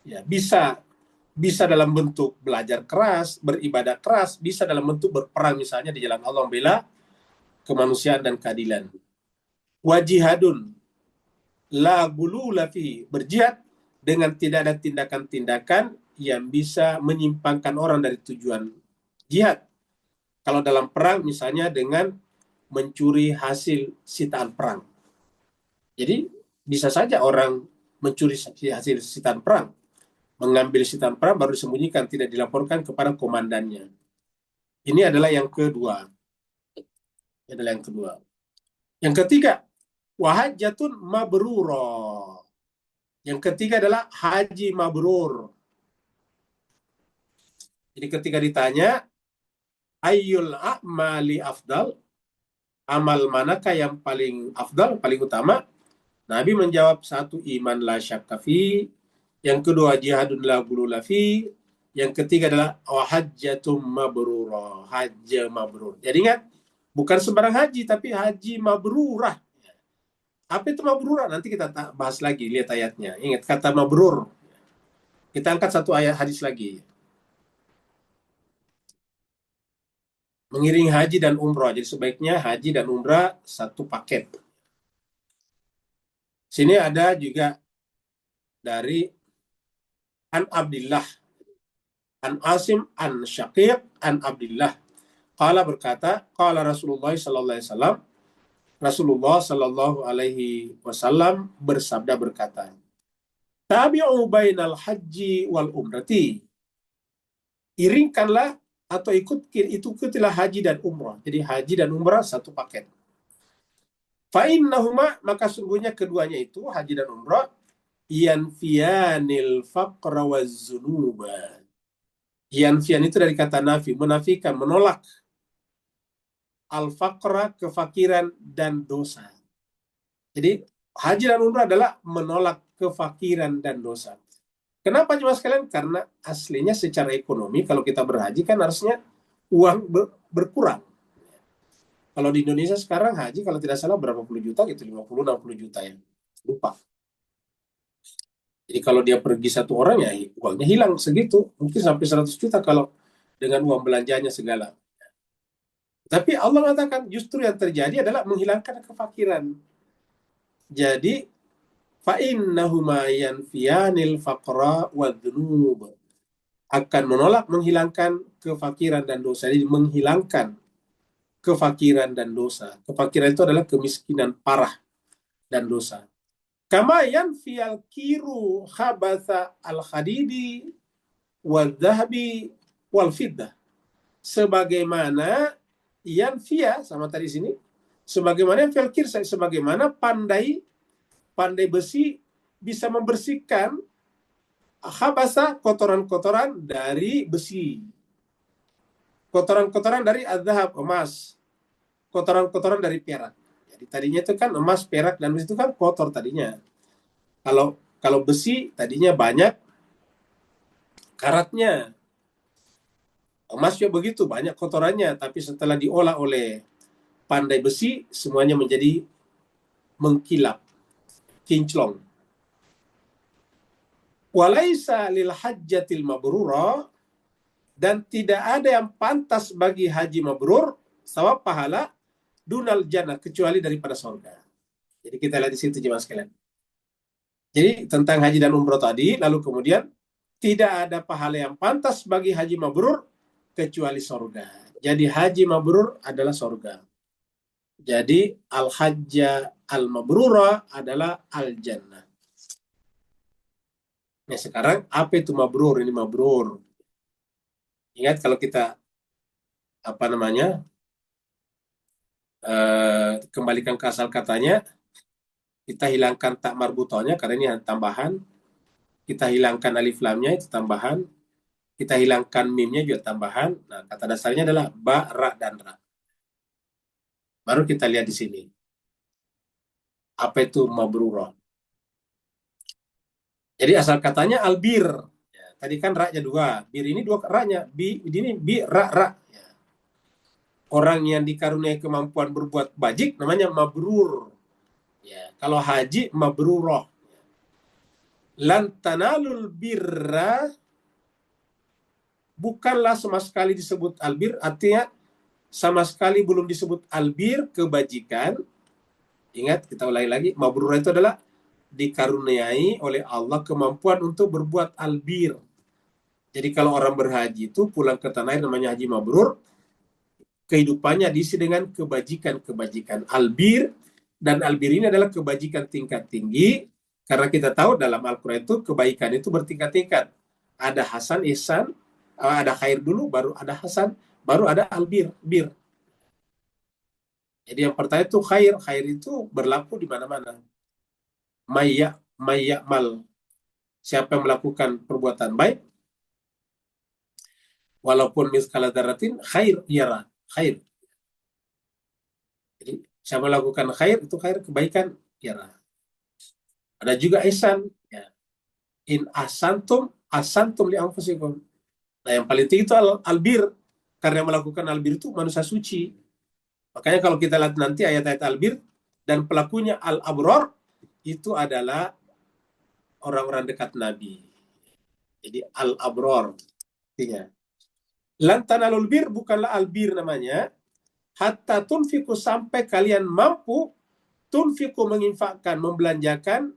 Ya, bisa dalam bentuk belajar keras, beribadah keras, bisa dalam bentuk berperang misalnya di jalan Allah membela kemanusiaan dan keadilan. Wajihadun la gulula fi, berjihad dengan tidak ada tindakan-tindakan yang bisa menyimpangkan orang dari tujuan jihad. Kalau dalam perang misalnya dengan mencuri hasil sitaan perang. Jadi bisa saja orang mencuri hasil sitaan perang, mengambil sitaan perang baru disembunyikan, tidak dilaporkan kepada komandannya. Ini adalah yang kedua. Yang ketiga, wahajatun mabruro. Yang ketiga adalah haji mabrur. Jadi ketika ditanya, ayyul a'mali afdal, amal manakah yang paling afdal, paling utama? Nabi menjawab, satu, iman la syakka fi. Yang kedua, jihadun la gulula fi. Yang ketiga adalah wahajjatum mabrurah, haji mabrur. Jadi ingat, bukan sembarang haji, tapi haji mabrurah. Apa itu mabrurah? Nanti kita bahas lagi, lihat ayatnya. Ingat kata mabrur. Kita angkat satu ayat hadis lagi. Mengiring haji dan umrah. Jadi sebaiknya haji dan umrah satu paket. Sini ada juga dari an Abdillah, an Asim, an Syaqiq, an Abdillah. Qala berkata, qala Rasulullah sallallahu alaihi wasallam, Rasulullah sallallahu alaihi wasallam bersabda berkata, tabi'u bainal haji wal umrati. Iringkanlah atau ikutilah haji dan umrah. Jadi haji dan umrah satu paket. Fa'innahuma, maka sungguhnya keduanya itu, haji dan umrah, yanfiyanil faqra waz zunuba. Yanfiyan itu dari kata nafi, menafikan, menolak. Al-faqra, kefakiran dan dosa. Jadi haji dan umrah adalah menolak kefakiran dan dosa. Kenapa cuma sekalian? Karena aslinya secara ekonomi kalau kita berhaji kan harusnya uang berkurang. Kalau di Indonesia sekarang haji kalau tidak salah berapa puluh juta gitu, 50-60 juta ya. Lupa. Jadi kalau dia pergi satu orang ya uangnya hilang segitu. Mungkin sampai 100 juta kalau dengan uang belanjanya segala. Tapi Allah mengatakan justru yang terjadi adalah menghilangkan kefakiran. Jadi fa'innahuma yanfiyanil faqra wadh-dhunub, akan menolak, menghilangkan kefakiran dan dosa. Jadi menghilangkan kefakiran dan dosa. Kefakiran itu adalah kemiskinan parah dan dosa. Kama yanfiyal kiru khabatha al-khadidi wal-dhahabi wal-fiddah. Sebagaimana yanfiya, sama tadi sini, sebagaimana yanfiyal kir, sebagaimana pandai besi bisa membersihkan khabasa, kotoran-kotoran dari besi, kotoran-kotoran dari adzhab, emas, kotoran-kotoran dari perak. Jadi tadinya itu kan emas, perak, dan besi itu kan kotor tadinya. Kalau besi tadinya banyak karatnya, emas juga begitu banyak kotorannya, tapi setelah diolah oleh pandai besi semuanya menjadi mengkilap, kinclong. Walaisa lil hajjatil mabrura, dan tidak ada yang pantas bagi haji mabrur sawab pahala dunal jannah, kecuali daripada surga. Jadi kita lihat di situ jemaah sekalian. Jadi tentang haji dan umroh tadi, lalu kemudian tidak ada pahala yang pantas bagi haji mabrur kecuali surga. Jadi haji mabrur adalah surga. Jadi al-hajja al-mabrura adalah al-jannah. Nah sekarang apa itu mabrur? Ini mabrur. Ingat kalau kita kembalikan ke asal katanya, kita hilangkan tak marbutohnya karena ini tambahan, kita hilangkan alif lamnya itu tambahan, kita hilangkan mimnya juga tambahan. Nah kata dasarnya adalah ba, ra, dan ra. Baru kita lihat di sini apa itu mabrurah. Jadi asal katanya albir. Ya, tadi kan ra-nya dua, bir ini dua ra-nya, ini bi, ra, ra. Ya. Orang yang dikaruniai kemampuan berbuat bajik namanya mabrur. Ya, kalau haji mabrurah. Lan tanalul birra, bukanlah sama sekali disebut albir, artinya sama sekali belum disebut albir, kebajikan. Ingat, kita ulangi lagi, mabrurah itu adalah dikaruniai oleh Allah kemampuan untuk berbuat albir. Jadi kalau orang berhaji itu pulang ke tanah air namanya haji mabrur, kehidupannya diisi dengan kebajikan-kebajikan. Albir, dan albir ini adalah kebajikan tingkat tinggi, karena kita tahu dalam Al-Quran itu kebaikan itu bertingkat-tingkat. Ada hasan, ihsan, ada khair dulu, baru ada hasan, baru ada albir, bir. Jadi yang pertama itu khair. Khair itu berlaku di mana-mana. Mayyamal, siapa yang melakukan perbuatan baik, walaupun miskala dzarratin khair yara, khair. Jadi siapa melakukan khair itu khair, kebaikan yara. Ada juga ihsan, ya. In asantum li anfusikum. Nah, yang paling tinggi itu albir, karena melakukan albir itu manusia suci. Makanya kalau kita lihat nanti ayat-ayat albir dan pelakunya al-abror itu adalah orang-orang dekat Nabi. Jadi al-abror artinya. Lan tanalul bir, bukanlah albir namanya, hatta tunfiku, sampai kalian mampu, tunfiku menginfakkan, membelanjakan,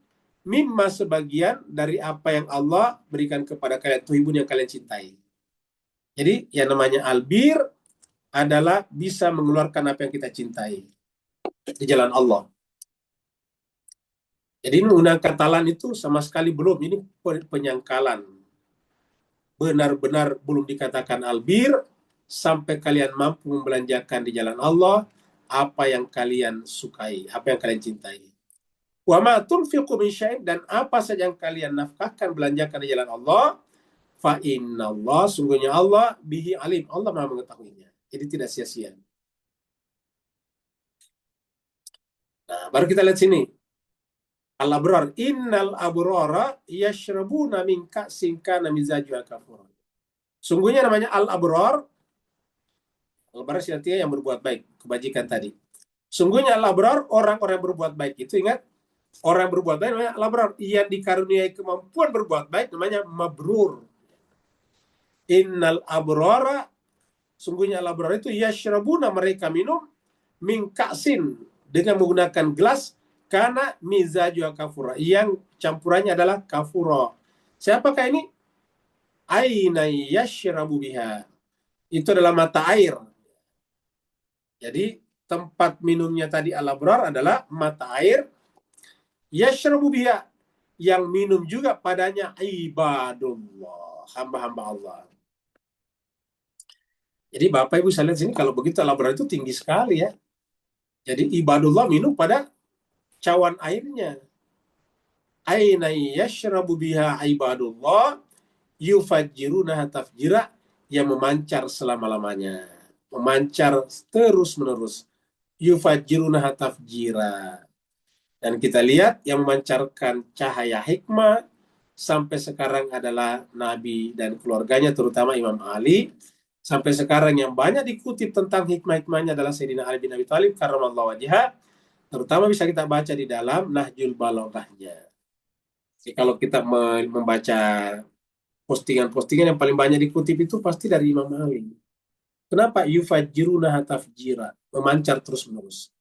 mimma sebagian dari apa yang Allah berikan kepada kalian, tuhibun yang kalian cintai. Jadi yang namanya albir adalah bisa mengeluarkan apa yang kita cintai di jalan Allah. Jadi menggunakan talan itu sama sekali belum, ini penyangkalan. Benar-benar belum dikatakan albir sampai kalian mampu membelanjakan di jalan Allah apa yang kalian sukai, apa yang kalian cintai. Wa ma tunfiqu min syai', dan apa saja yang kalian nafkahkan, belanjakan di jalan Allah, fa innallah, sungguhnya Allah bihi alim, Allah Maha mengetahuinya. Jadi tidak sia-sia. Nah, baru kita lihat sini. Al-abrar, innal abrara yashrabuna min ka'sin kana mizajuha kafura. Sungguhnya namanya al-abrar, al-abrar artinya yang berbuat baik, kebajikan tadi. Sungguhnya al-abrar, orang-orang yang berbuat baik itu, ingat, orang yang berbuat baik namanya al-abrar, yang dikaruniai kemampuan berbuat baik namanya mabrur. Innal abrara, sungguhnya al-abrar itu yashrabuna, mereka minum, min ka'sin, dengan menggunakan gelas, karena mizaju kafura, yang campurannya adalah kafura. Siapakah ini? Aina yashrabu biha, itu adalah mata air. Jadi tempat minumnya tadi al-abrar adalah mata air. Yashrabu biha, yang minum juga padanya ibadullah, hamba-hamba Allah. Jadi Bapak Ibu saya lihat sini, kalau begitu al-abrar itu tinggi sekali ya. Jadi ibadullah minum pada cawan airnya. Aina yashrabu biha ibadullah yufajjirunaha tafjira, yang memancar selama-lamanya, memancar terus-menerus. Yufajjirunaha tafjira. Dan kita lihat yang memancarkan cahaya hikmah sampai sekarang adalah Nabi dan keluarganya, terutama Imam Ali. Sampai sekarang yang banyak dikutip tentang hikmah-hikmahnya adalah Sayyidina Ali bin Abi Thalib karramallahu wajhah. Terutama bisa kita baca di dalam Nahjul Balaghahnya. Jadi kalau kita membaca postingan-postingan yang paling banyak dikutip itu pasti dari Imam Ali. Kenapa? Yufajjiruna tafjira, memancar terus-menerus.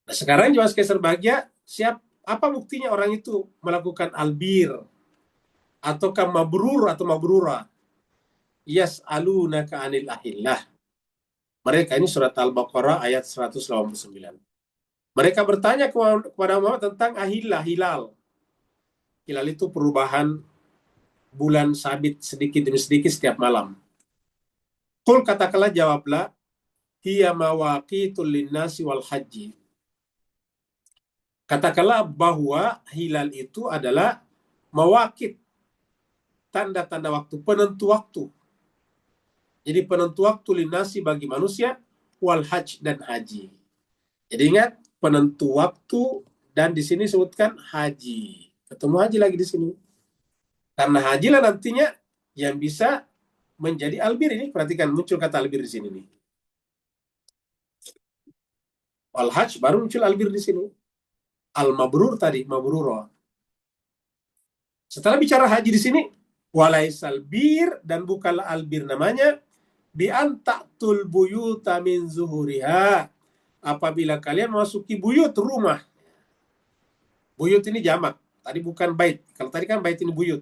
Nah, sekarang juga sekalian bahagia, apa buktinya orang itu melakukan albir ataukah mabrur atau mabrura? Yas'alunaka 'anil ahillah. Mereka, ini surat Al-Baqarah ayat 189. Mereka bertanya kepada Muhammad tentang ahillah, hilal. Hilal itu perubahan bulan sabit sedikit demi sedikit setiap malam. Qul, katakanlah, jawablah, hiya mawaqitul linnasi wal haji. Katakanlah bahwa hilal itu adalah mawaqit, tanda-tanda waktu, penentu waktu. Jadi penentu waktu linnasi, bagi manusia, wal haj, dan haji. Jadi ingat, penentu waktu, dan di sini sebutkan haji. Ketemu haji lagi di sini. Karena haji lah nantinya yang bisa menjadi albir. Ini perhatikan, muncul kata albir di sini nih. Wal haj, baru muncul albir di sini. Al-mabrur tadi, mabrura. Setelah bicara haji di sini, walaisal bir, dan bukanlah albir namanya, bi antaktul buyuta min zuhuriha, apabila kalian memasuki buyut, rumah. Buyut ini jamak, tadi bukan bait. Kalau tadi kan bait, ini buyut.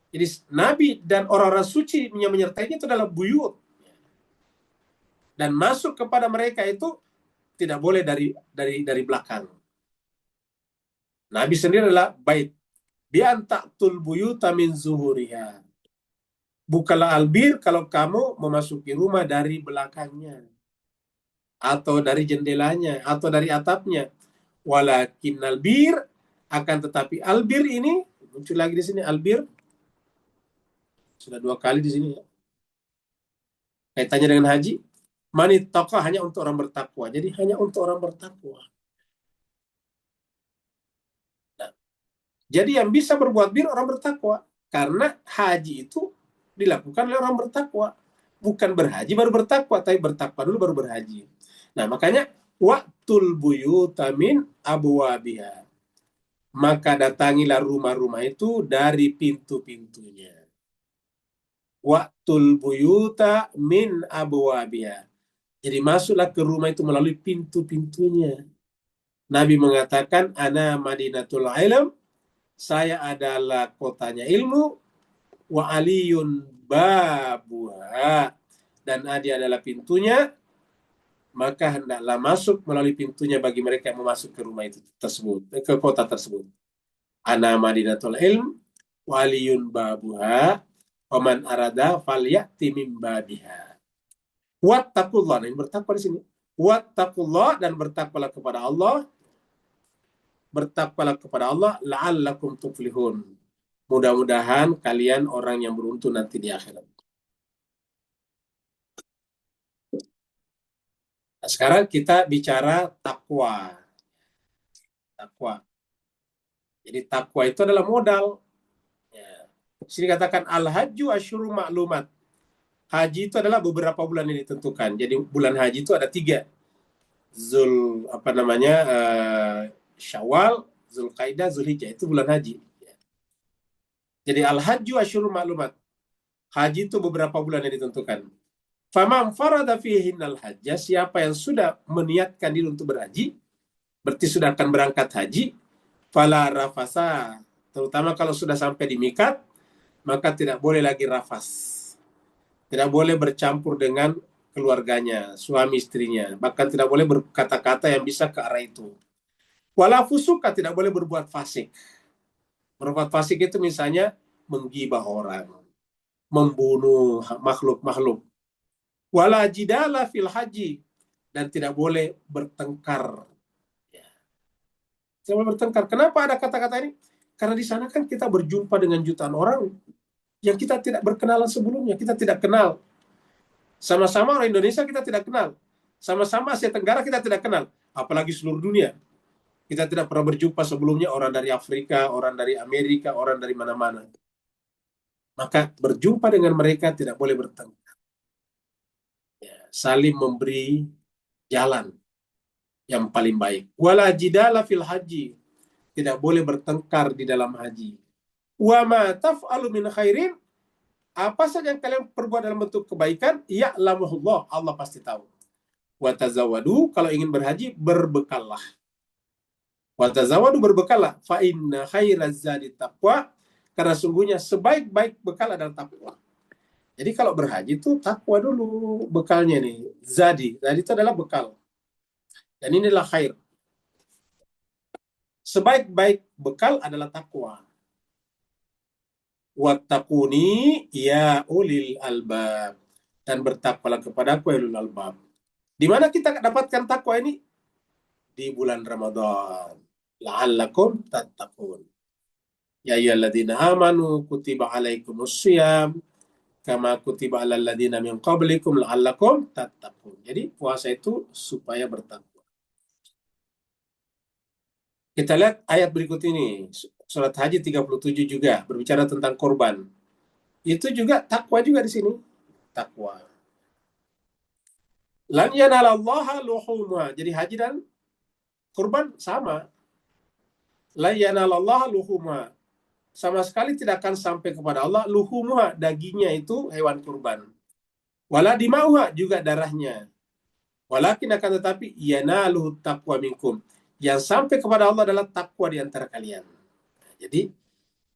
Jadi Nabi dan orang-orang suci yang menyertainya itu adalah buyut. Dan masuk kepada mereka itu tidak boleh dari belakang. Nabi sendiri adalah bait. Bi antaktul buyuta min zuhuriha. Bukalah albir kalau kamu memasuki rumah dari belakangnya, atau dari jendelanya, atau dari atapnya. Walakin albir, akan tetapi albir ini muncul lagi di sini, albir sudah 2 kali di sini ya. Kaitannya dengan haji, manittaqa, hanya untuk orang bertakwa. Jadi hanya untuk orang bertakwa. Nah, jadi yang bisa berbuat bir orang bertakwa, karena haji itu dilakukan oleh orang bertakwa. Bukan berhaji baru bertakwa, tapi bertakwa dulu baru berhaji. Nah, makanya waqtul buyuta min abwabiha. Maka datangilah rumah-rumah itu dari pintu-pintunya. Waqtul buyuta min abwabiha. Jadi masuklah ke rumah itu melalui pintu-pintunya. Nabi mengatakan, ana madinatul ilm, saya adalah kotanya ilmu, wa aliyun babuha, dan Ali adalah pintunya, maka hendaklah masuk melalui pintunya bagi mereka yang masuk ke rumah itu tersebut, ke kota tersebut. Ana madinatul ilm, wa aliyun babuha, wa man arada falyati min babiha. Wattaqullah, ini bertakwa di sini. Wattaqullah, dan bertakwalah kepada Allah, bertakwalah kepada Allah, la'allakum tuflihun. Mudah-mudahan kalian orang yang beruntung nanti di akhirat. Nah, sekarang kita bicara takwa. Takwa. Jadi takwa itu adalah modal. Ya. Di sini katakan al-hajju asyuru ma'lumat. Haji itu adalah beberapa bulan yang ditentukan. Jadi bulan haji itu ada 3. Syawal, Zulqaidah, Zulhijjah, itu bulan haji. Jadi al-hajju asyuru ma'lumat. Haji itu beberapa bulan yang ditentukan. Faman farada fihinnal hajjah, siapa yang sudah meniatkan diri untuk berhaji, berarti sudah akan berangkat haji, fala rafasa, terutama kalau sudah sampai di mikat, maka tidak boleh lagi rafas. Tidak boleh bercampur dengan keluarganya, suami istrinya. Bahkan tidak boleh berkata-kata yang bisa ke arah itu. Wala fusuka, tidak boleh berbuat fasik. Berbuat fasik itu misalnya menggibah orang, membunuh makhluk-makhluk. Wala jidala fil haji, dan tidak boleh bertengkar. Tidak boleh bertengkar. Kenapa ada kata-kata ini? Karena di sana kan kita berjumpa dengan jutaan orang yang kita tidak berkenalan sebelumnya, kita tidak kenal. Sama-sama orang Indonesia kita tidak kenal. Sama-sama Asia Tenggara kita tidak kenal. Apalagi seluruh dunia. Kita tidak pernah berjumpa sebelumnya, orang dari Afrika, orang dari Amerika, orang dari mana-mana. Maka berjumpa dengan mereka tidak boleh bertengkar. Ya, saling memberi jalan yang paling baik. Wala jidala fil haji. Tidak boleh bertengkar di dalam haji. Wa ma taf'alu min khairin, apa saja yang kalian perbuat dalam bentuk kebaikan, ya'lamuhullah, Allah pasti tahu. Wa tazawwadu, kalau ingin berhaji, berbekallah. Wa tazawwadu, berbekallah. Fa inna khairaz zadi taqwa, karena sungguhnya sebaik-baik bekal adalah takwa. Jadi kalau berhaji itu takwa dulu bekalnya nih. Zadi itu adalah bekal. Dan inilah khair. Sebaik-baik bekal adalah takwa. Wattaquni ya ulil albab, dan bertakwalah kepadaku ya ulil albab. Di mana kita dapatkan takwa ini? Di bulan Ramadan. La'allakum tattaqun. Ya ayyuhalladzina amanu kutiba alaikumus syiyam kama kutiba alal ladzina min qablikum la'allakum tattaqun. Jadi puasa itu supaya bertakwa. Kita lihat ayat berikut ini. Surat Haji 37 juga berbicara tentang korban. Itu juga takwa juga di sini. Takwa. Lan yanalallaha luhumha. Jadi haji dan kurban sama. Lan yanalallaha luhumha. Sama sekali tidak akan sampai kepada Allah luhumha, dagingnya itu hewan kurban. Wala dimauha, juga darahnya. Walakin akan tetapi yanaluhu taqwa minkum. Yang sampai kepada Allah adalah takwa di antara kalian. Jadi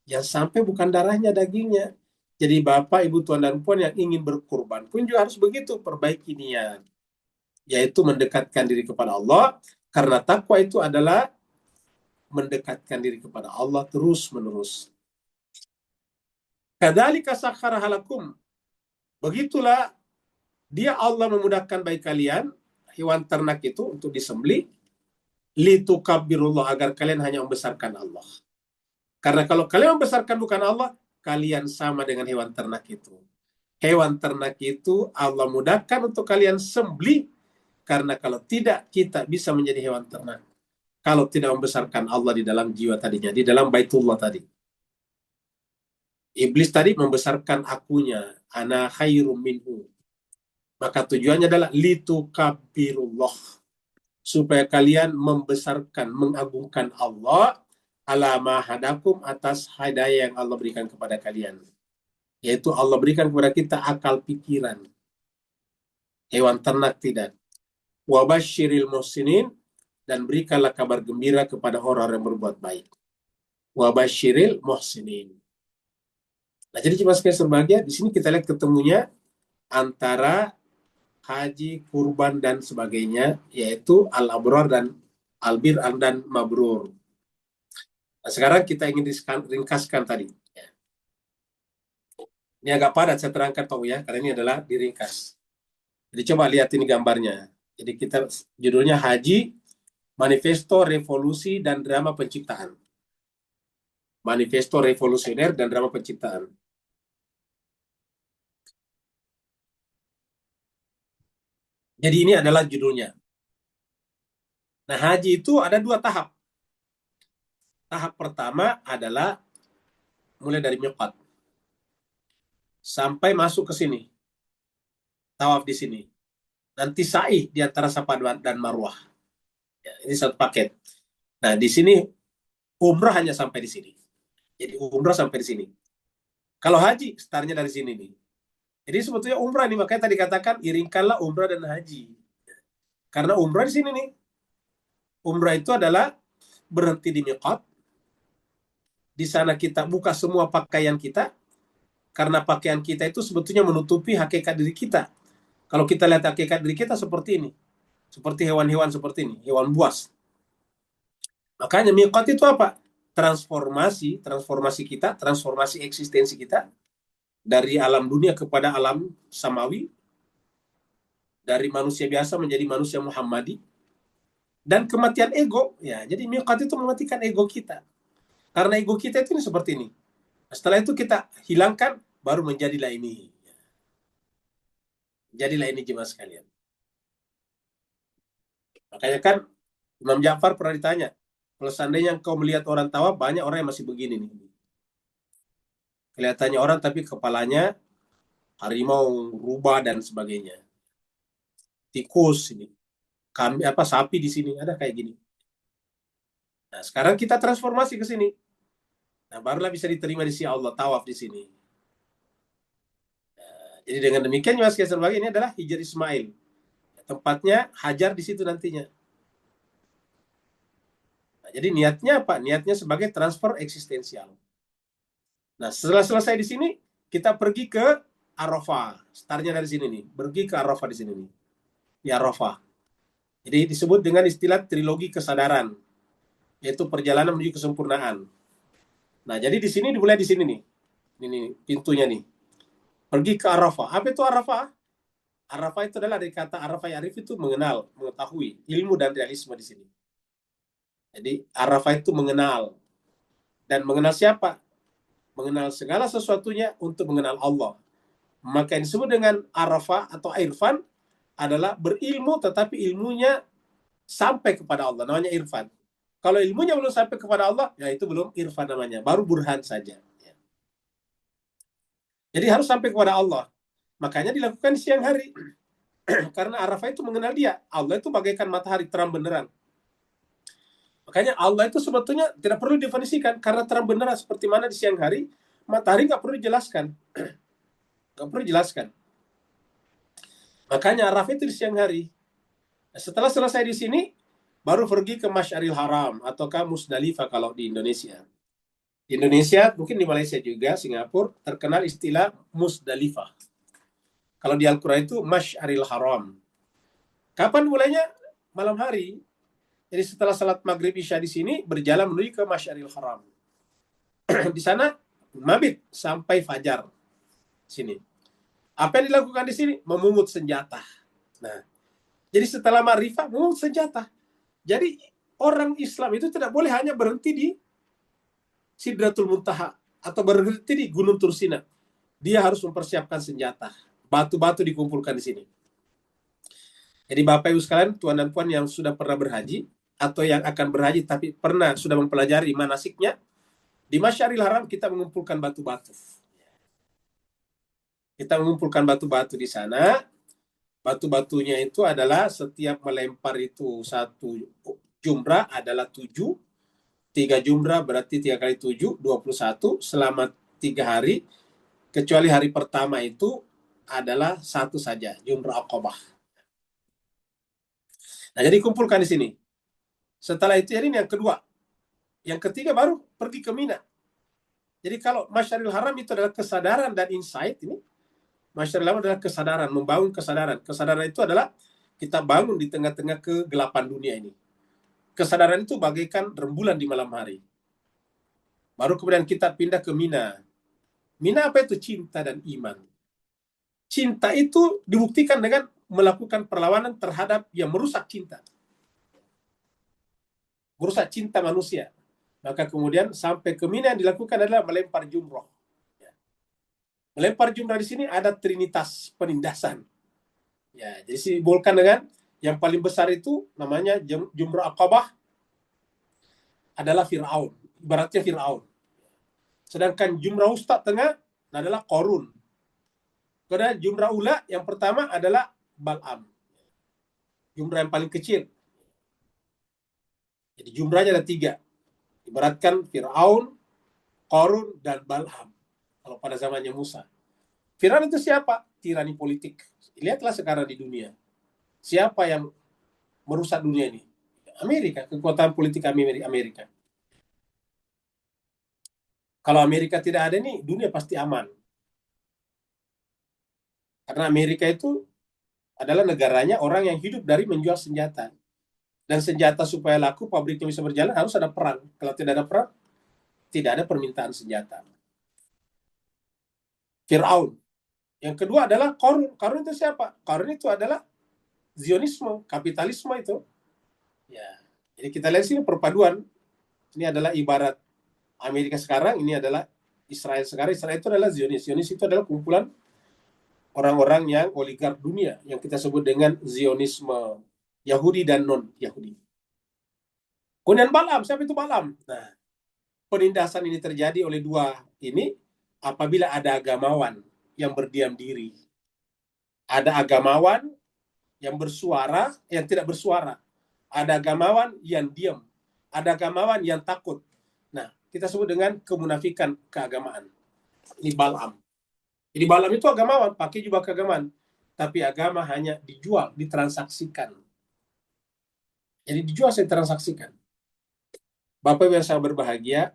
yang sampai bukan darahnya, dagingnya. Jadi Bapak, Ibu, Tuan, dan Puan yang ingin berkurban pun juga harus begitu, perbaiki niat. Yaitu mendekatkan diri kepada Allah, karena takwa itu adalah mendekatkan diri kepada Allah terus-menerus. Kadzalika sakhkharaha lakum. Begitulah dia Allah memudahkan bagi kalian hewan ternak itu untuk disembelih, litukabbirullah, agar kalian hanya membesarkan Allah. Karena kalau kalian membesarkan bukan Allah, kalian sama dengan hewan ternak itu. Hewan ternak itu Allah mudahkan untuk kalian sembelih, karena kalau tidak, kita bisa menjadi hewan ternak. Kalau tidak membesarkan Allah di dalam jiwa tadinya, di dalam Baitullah tadi. Iblis tadi membesarkan akunya, ana khairum minhu. Maka tujuannya adalah litukabbirullah, supaya kalian membesarkan, mengagungkan Allah ala ma hadakum, atas hidayah yang Allah berikan kepada kalian. Yaitu Allah berikan kepada kita akal pikiran. Hewan ternak tidak. Wa basyiril muhsinin, dan berikanlah kabar gembira kepada orang yang berbuat baik. Wa basyiril muhsinin. Nah, jadi cuma sekali sebagai di sini kita lihat ketemunya antara haji, kurban dan sebagainya, yaitu al-abrar dan albir dan mabrur. Nah, sekarang kita ingin ringkaskan tadi. Ini agak padat saya terangkan Pak ya, karena ini adalah diringkas. Jadi coba lihat ini gambarnya. Jadi kita judulnya Haji, Manifesto Revolusi dan Drama Penciptaan. Manifesto Revolusioner dan Drama Penciptaan. Jadi ini adalah judulnya. Nah, haji itu ada 2 tahap. Tahap pertama adalah mulai dari miqat sampai masuk ke sini, tawaf di sini. Nanti sa'i di antara Safa dan Marwah. Ya, ini satu paket. Nah, di sini umrah hanya sampai di sini. Jadi umrah sampai di sini. Kalau haji, startnya dari sini nih. Jadi sebetulnya umrah nih, makanya tadi katakan iringkanlah umrah dan haji. Karena umrah di sini nih. Umrah itu adalah berhenti di miqat. Di sana kita buka semua pakaian kita, karena pakaian kita itu sebetulnya menutupi hakikat diri kita. Kalau kita lihat hakikat diri kita seperti ini. Seperti hewan-hewan seperti ini, hewan buas. Makanya miqat itu apa? Transformasi kita, transformasi eksistensi kita dari alam dunia kepada alam samawi, dari manusia biasa menjadi manusia Muhammadi, dan kematian ego. Ya, jadi miqat itu mematikan ego kita. Karena ego kita itu seperti ini. Setelah itu kita hilangkan, baru menjadilah ini. Jadilah ini jemaah sekalian. Makanya kan Imam Ja'far pernah ditanya, kalau seandainya engkau melihat orang tawaf, banyak orang yang masih begini nih. Kelihatannya orang tapi kepalanya harimau, rubah dan sebagainya. Tikus ini, kami sapi di sini ada kayak gini. Nah, sekarang kita transformasi ke sini. Nah, barulah bisa diterima di sisi Allah, tawaf di sini. Nah, jadi dengan demikian Mas sebagai ini adalah Hijr Ismail. Tempatnya Hajar di situ nantinya. Nah, jadi niatnya apa? Niatnya sebagai transfer eksistensial. Nah, setelah selesai di sini, kita pergi ke Arafah. Startnya dari sini nih. Pergi ke Arafah di sini nih. Di Arafah. Jadi disebut dengan istilah trilogi kesadaran, yaitu perjalanan menuju kesempurnaan. Nah, jadi di sini dimulai di sini nih. Ini pintunya nih. Pergi ke Arafah. Apa itu Arafah? Arafah itu adalah dari kata Arafah Arif itu mengenal, mengetahui, ilmu dan realisme di sini. Jadi Arafah itu mengenal. Dan mengenal siapa? Mengenal segala sesuatunya untuk mengenal Allah. Maka yang disebut dengan Arafah atau Irfan adalah berilmu tetapi ilmunya sampai kepada Allah. Namanya Irfan. Kalau ilmunya belum sampai kepada Allah, ya itu belum Irfan namanya. Baru burhan saja. Jadi harus sampai kepada Allah. Makanya dilakukan di siang hari. Karena Arafah itu mengenal dia. Allah itu bagaikan matahari terang benderang. Makanya Allah itu sebetulnya tidak perlu definisikan. Karena terang benderang seperti mana di siang hari, matahari nggak perlu dijelaskan. Nggak perlu dijelaskan. Makanya Arafah itu di siang hari. Setelah selesai di sini, baru pergi ke Masyaril Haram atau ke Musdalifah kalau di Indonesia. Di Indonesia, mungkin di Malaysia juga, Singapura, terkenal istilah Musdalifah. Kalau di Al-Quran itu Masyaril Haram. Kapan mulainya? Malam hari. Jadi setelah salat maghrib isya di sini, berjalan menuju ke Masyaril Haram. Di sana, mabit sampai fajar. Sini. Apa yang dilakukan di sini? Memungut senjata. Nah, jadi setelah ma'rifah, memungut senjata. Jadi orang Islam itu tidak boleh hanya berhenti di Sidratul Muntaha atau berhenti di Gunung Tursina. Dia harus mempersiapkan senjata. Batu-batu dikumpulkan di sini. Jadi Bapak Ibu sekalian, tuan dan puan yang sudah pernah berhaji atau yang akan berhaji tapi sudah mempelajari manasiknya, di Masyaril Haram kita mengumpulkan batu-batu. Kita mengumpulkan batu-batu di sana. Batu-batunya itu adalah setiap melempar itu satu jumrah adalah 7. 3 jumrah berarti 3 kali 7, 21 selama 3 hari. Kecuali hari pertama itu adalah satu saja, jumrah Aqabah. Nah, jadi kumpulkan di sini. Setelah itu ini yang kedua. Yang ketiga baru pergi ke Mina. Jadi kalau Masyaril Haram itu adalah kesadaran dan insight ini, Masyaril Haram adalah kesadaran, membangun kesadaran. Kesadaran itu adalah kita bangun di tengah-tengah kegelapan dunia ini. Kesadaran itu bagaikan rembulan di malam hari. Baru kemudian kita pindah ke Mina. Mina apa itu? Cinta dan iman. Cinta itu dibuktikan dengan melakukan perlawanan terhadap yang merusak cinta. Merusak cinta manusia. Maka kemudian sampai ke Mina yang dilakukan adalah melempar jumroh. Melempar jumroh di sini ada trinitas penindasan. Ya, jadi simbolkan dengan yang paling besar itu namanya jumroh Aqabah adalah Fir'aun. Ibaratnya Fir'aun. Sedangkan jumrah wusta tengah adalah Qarun. Kemudian jumrah ula yang pertama adalah Bal'am. Jumrah yang paling kecil. Jadi jumrahnya ada 3. Ibaratkan Fir'aun, Qarun, dan Bal'am. Kalau pada zamannya Musa. Fir'aun itu siapa? Tirani politik. Lihatlah sekarang di dunia. Siapa yang merusak dunia ini? Amerika, kekuatan politik Amerika. Kalau Amerika tidak ada nih, dunia pasti aman. Karena Amerika itu adalah negaranya orang yang hidup dari menjual senjata. Dan senjata supaya laku, pabriknya bisa berjalan, harus ada perang. Kalau tidak ada perang, tidak ada permintaan senjata. Fir'aun. Yang kedua adalah Qarun. Qarun itu siapa? Qarun itu adalah Zionisme, kapitalisme itu. Ya. Jadi kita lihat sini perpaduan. Ini adalah ibarat Amerika sekarang, ini adalah Israel sekarang. Israel itu adalah Zionis. Zionis itu adalah kumpulan orang-orang yang oligark dunia, yang kita sebut dengan Zionisme Yahudi dan non-Yahudi. Kemudian Balaam, siapa itu Balaam? Nah, penindasan ini terjadi oleh dua ini apabila ada agamawan yang berdiam diri. Ada agamawan yang bersuara, yang tidak bersuara. Ada agamawan yang diam. Ada agamawan yang takut. Nah, kita sebut dengan kemunafikan keagamaan. Ini Balaam. Jadi Balaam itu agamawan, pakai jubah keagamaan. Tapi agama hanya dijual, ditransaksikan. Jadi dijual, saya transaksikan. Bapak yang sangat berbahagia,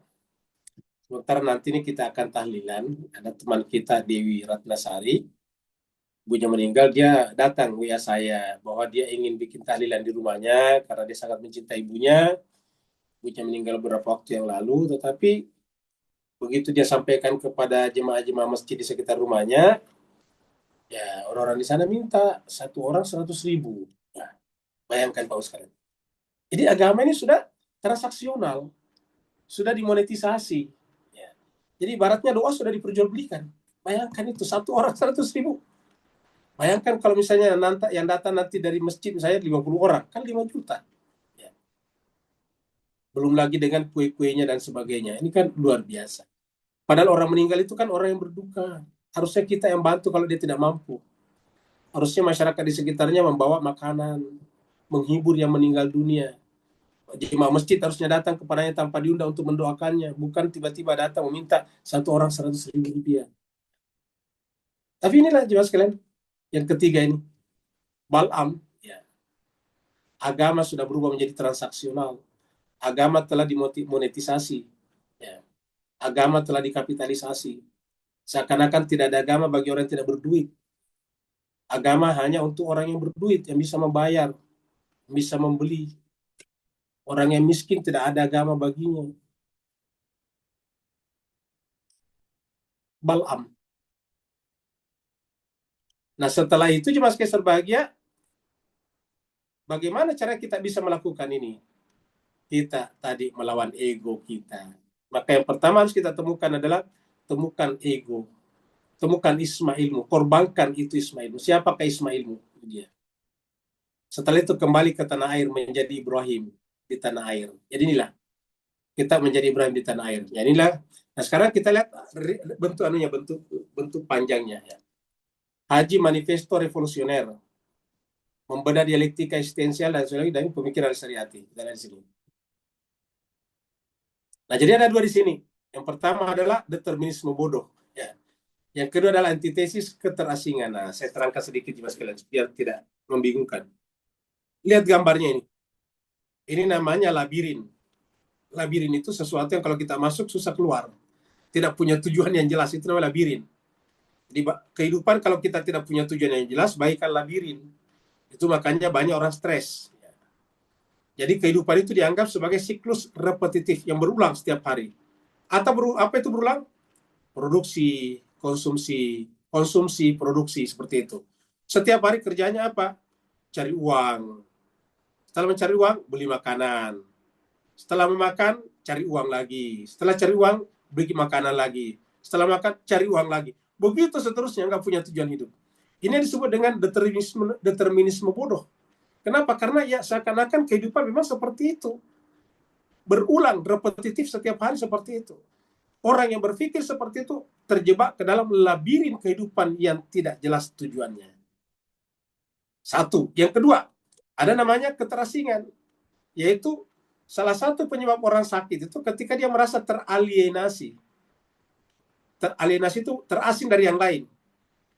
sementara nanti ini kita akan tahlilan. Ada teman kita Dewi Ratnasari, ibunya meninggal, dia datang WA saya bahwa dia ingin bikin tahlilan di rumahnya karena dia sangat mencintai ibunya. Ibunya meninggal beberapa waktu yang lalu, tetapi begitu dia sampaikan kepada jemaah-jemaah masjid di sekitar rumahnya, ya orang-orang di sana minta satu orang 100.000. Nah, bayangkan Pak Ustaz. Jadi agama ini sudah transaksional, sudah dimonetisasi. Ya. Jadi ibaratnya doa sudah diperjualbelikan. Bayangkan itu, satu orang 100.000. Bayangkan kalau misalnya yang datang nanti dari masjid saya 50 orang, kan 5 juta. Ya. Belum lagi dengan kue-kuenya dan sebagainya. Ini kan luar biasa. Padahal orang meninggal itu kan orang yang berduka. Harusnya kita yang bantu kalau dia tidak mampu. Harusnya masyarakat di sekitarnya membawa makanan, menghibur yang meninggal dunia. Jemaah masjid harusnya datang kepadanya tanpa diundang untuk mendoakannya, bukan tiba-tiba datang meminta satu orang 100.000 rupiah. Tapi inilah jemaah sekalian, yang ketiga ini, Bal'am, ya, agama sudah berubah menjadi transaksional, agama telah dimonetisasi, ya, agama telah dikapitalisasi, seakan-akan tidak ada agama bagi orang yang tidak berduit. Agama hanya untuk orang yang berduit, yang bisa membayar, yang bisa membeli. Orang yang miskin tidak ada agama baginya. Bal'am. Nah setelah itu jemaah sekalian berbahagia, bagaimana cara kita bisa melakukan ini? Kita tadi melawan ego kita. Maka yang pertama harus kita temukan adalah temukan ego. Temukan Ismailmu, korbankan itu Ismailmu. Siapakah Ismailmu? Dia. Setelah itu kembali ke tanah air menjadi Ibrahim di tanah air. Jadi inilah kita menjadi Ibrahim di tanah air. Ya, inilah. Nah sekarang kita lihat bentuk anunya, bentuk panjangnya. Ya. Haji Manifesto Revolusioner, membedah dialektika eksistensial dan sebagainya dari pemikiran Syariati. Kita lihat di sini. Nah jadi ada dua di sini. Yang pertama adalah determinisme bodoh. Ya. Yang kedua adalah antitesis keterasingan. Nah, saya terangkan sedikit Mas sekalian biar tidak membingungkan. Lihat gambarnya ini. Ini namanya labirin. Labirin itu sesuatu yang kalau kita masuk susah keluar. Tidak punya tujuan yang jelas, itu namanya labirin. Di kehidupan kalau kita tidak punya tujuan yang jelas, bagaikan labirin. Itu makanya banyak orang stres. Jadi kehidupan itu dianggap sebagai siklus repetitif yang berulang setiap hari. Atau apa itu berulang? Produksi, konsumsi, konsumsi, produksi, seperti itu. Setiap hari kerjanya apa? Cari uang. Setelah mencari uang, beli makanan. Setelah memakan, cari uang lagi. Setelah cari uang, beli makanan lagi. Setelah makan, cari uang lagi. Begitu seterusnya, nggak punya tujuan hidup. Ini disebut dengan determinisme bodoh. Kenapa? Karena ya seakan-akan kehidupan memang seperti itu. Berulang, repetitif setiap hari seperti itu. Orang yang berpikir seperti itu terjebak ke dalam labirin kehidupan yang tidak jelas tujuannya. Satu. Yang kedua, ada namanya keterasingan. Yaitu salah satu penyebab orang sakit itu ketika dia merasa teralienasi. Teralienasi itu terasing dari yang lain.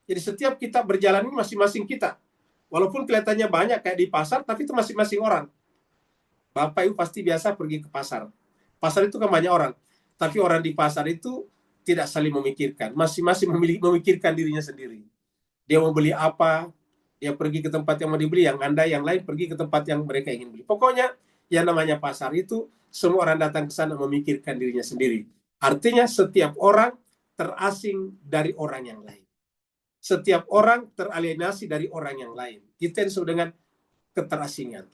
Jadi setiap kita berjalan ini masing-masing kita. Walaupun kelihatannya banyak kayak di pasar, tapi itu masing-masing orang. Bapak Ibu pasti biasa pergi ke pasar. Pasar itu kan banyak orang. Tapi orang di pasar itu tidak saling memikirkan. Masing-masing memikirkan dirinya sendiri. Dia mau beli apa, dia pergi ke tempat yang mau dibeli, yang lain pergi ke tempat yang mereka ingin beli. Pokoknya yang namanya pasar itu, semua orang datang ke sana memikirkan dirinya sendiri. Artinya setiap orang terasing dari orang yang lain. Setiap orang teralienasi dari orang yang lain. Itu yang disebut dengan keterasingan.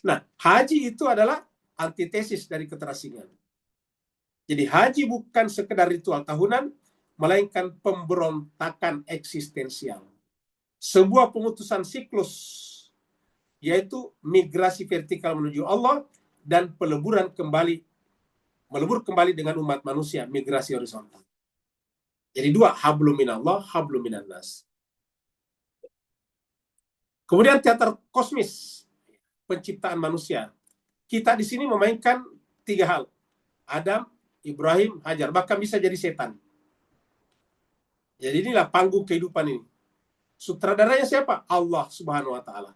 Nah, haji itu adalah antitesis dari keterasingan. Jadi haji bukan sekedar ritual tahunan, melainkan pemberontakan eksistensial. Sebuah pemutusan siklus, yaitu migrasi vertikal menuju Allah dan melebur kembali dengan umat manusia, migrasi horizontal. Jadi dua, hablum minallah, hablum minan nas. Kemudian teater kosmis, penciptaan manusia. Kita di sini memainkan tiga hal. Adam, Ibrahim, Hajar. Bahkan bisa jadi setan. Jadi inilah panggung kehidupan ini. Sutradaranya siapa? Allah Subhanahu wa Ta'ala.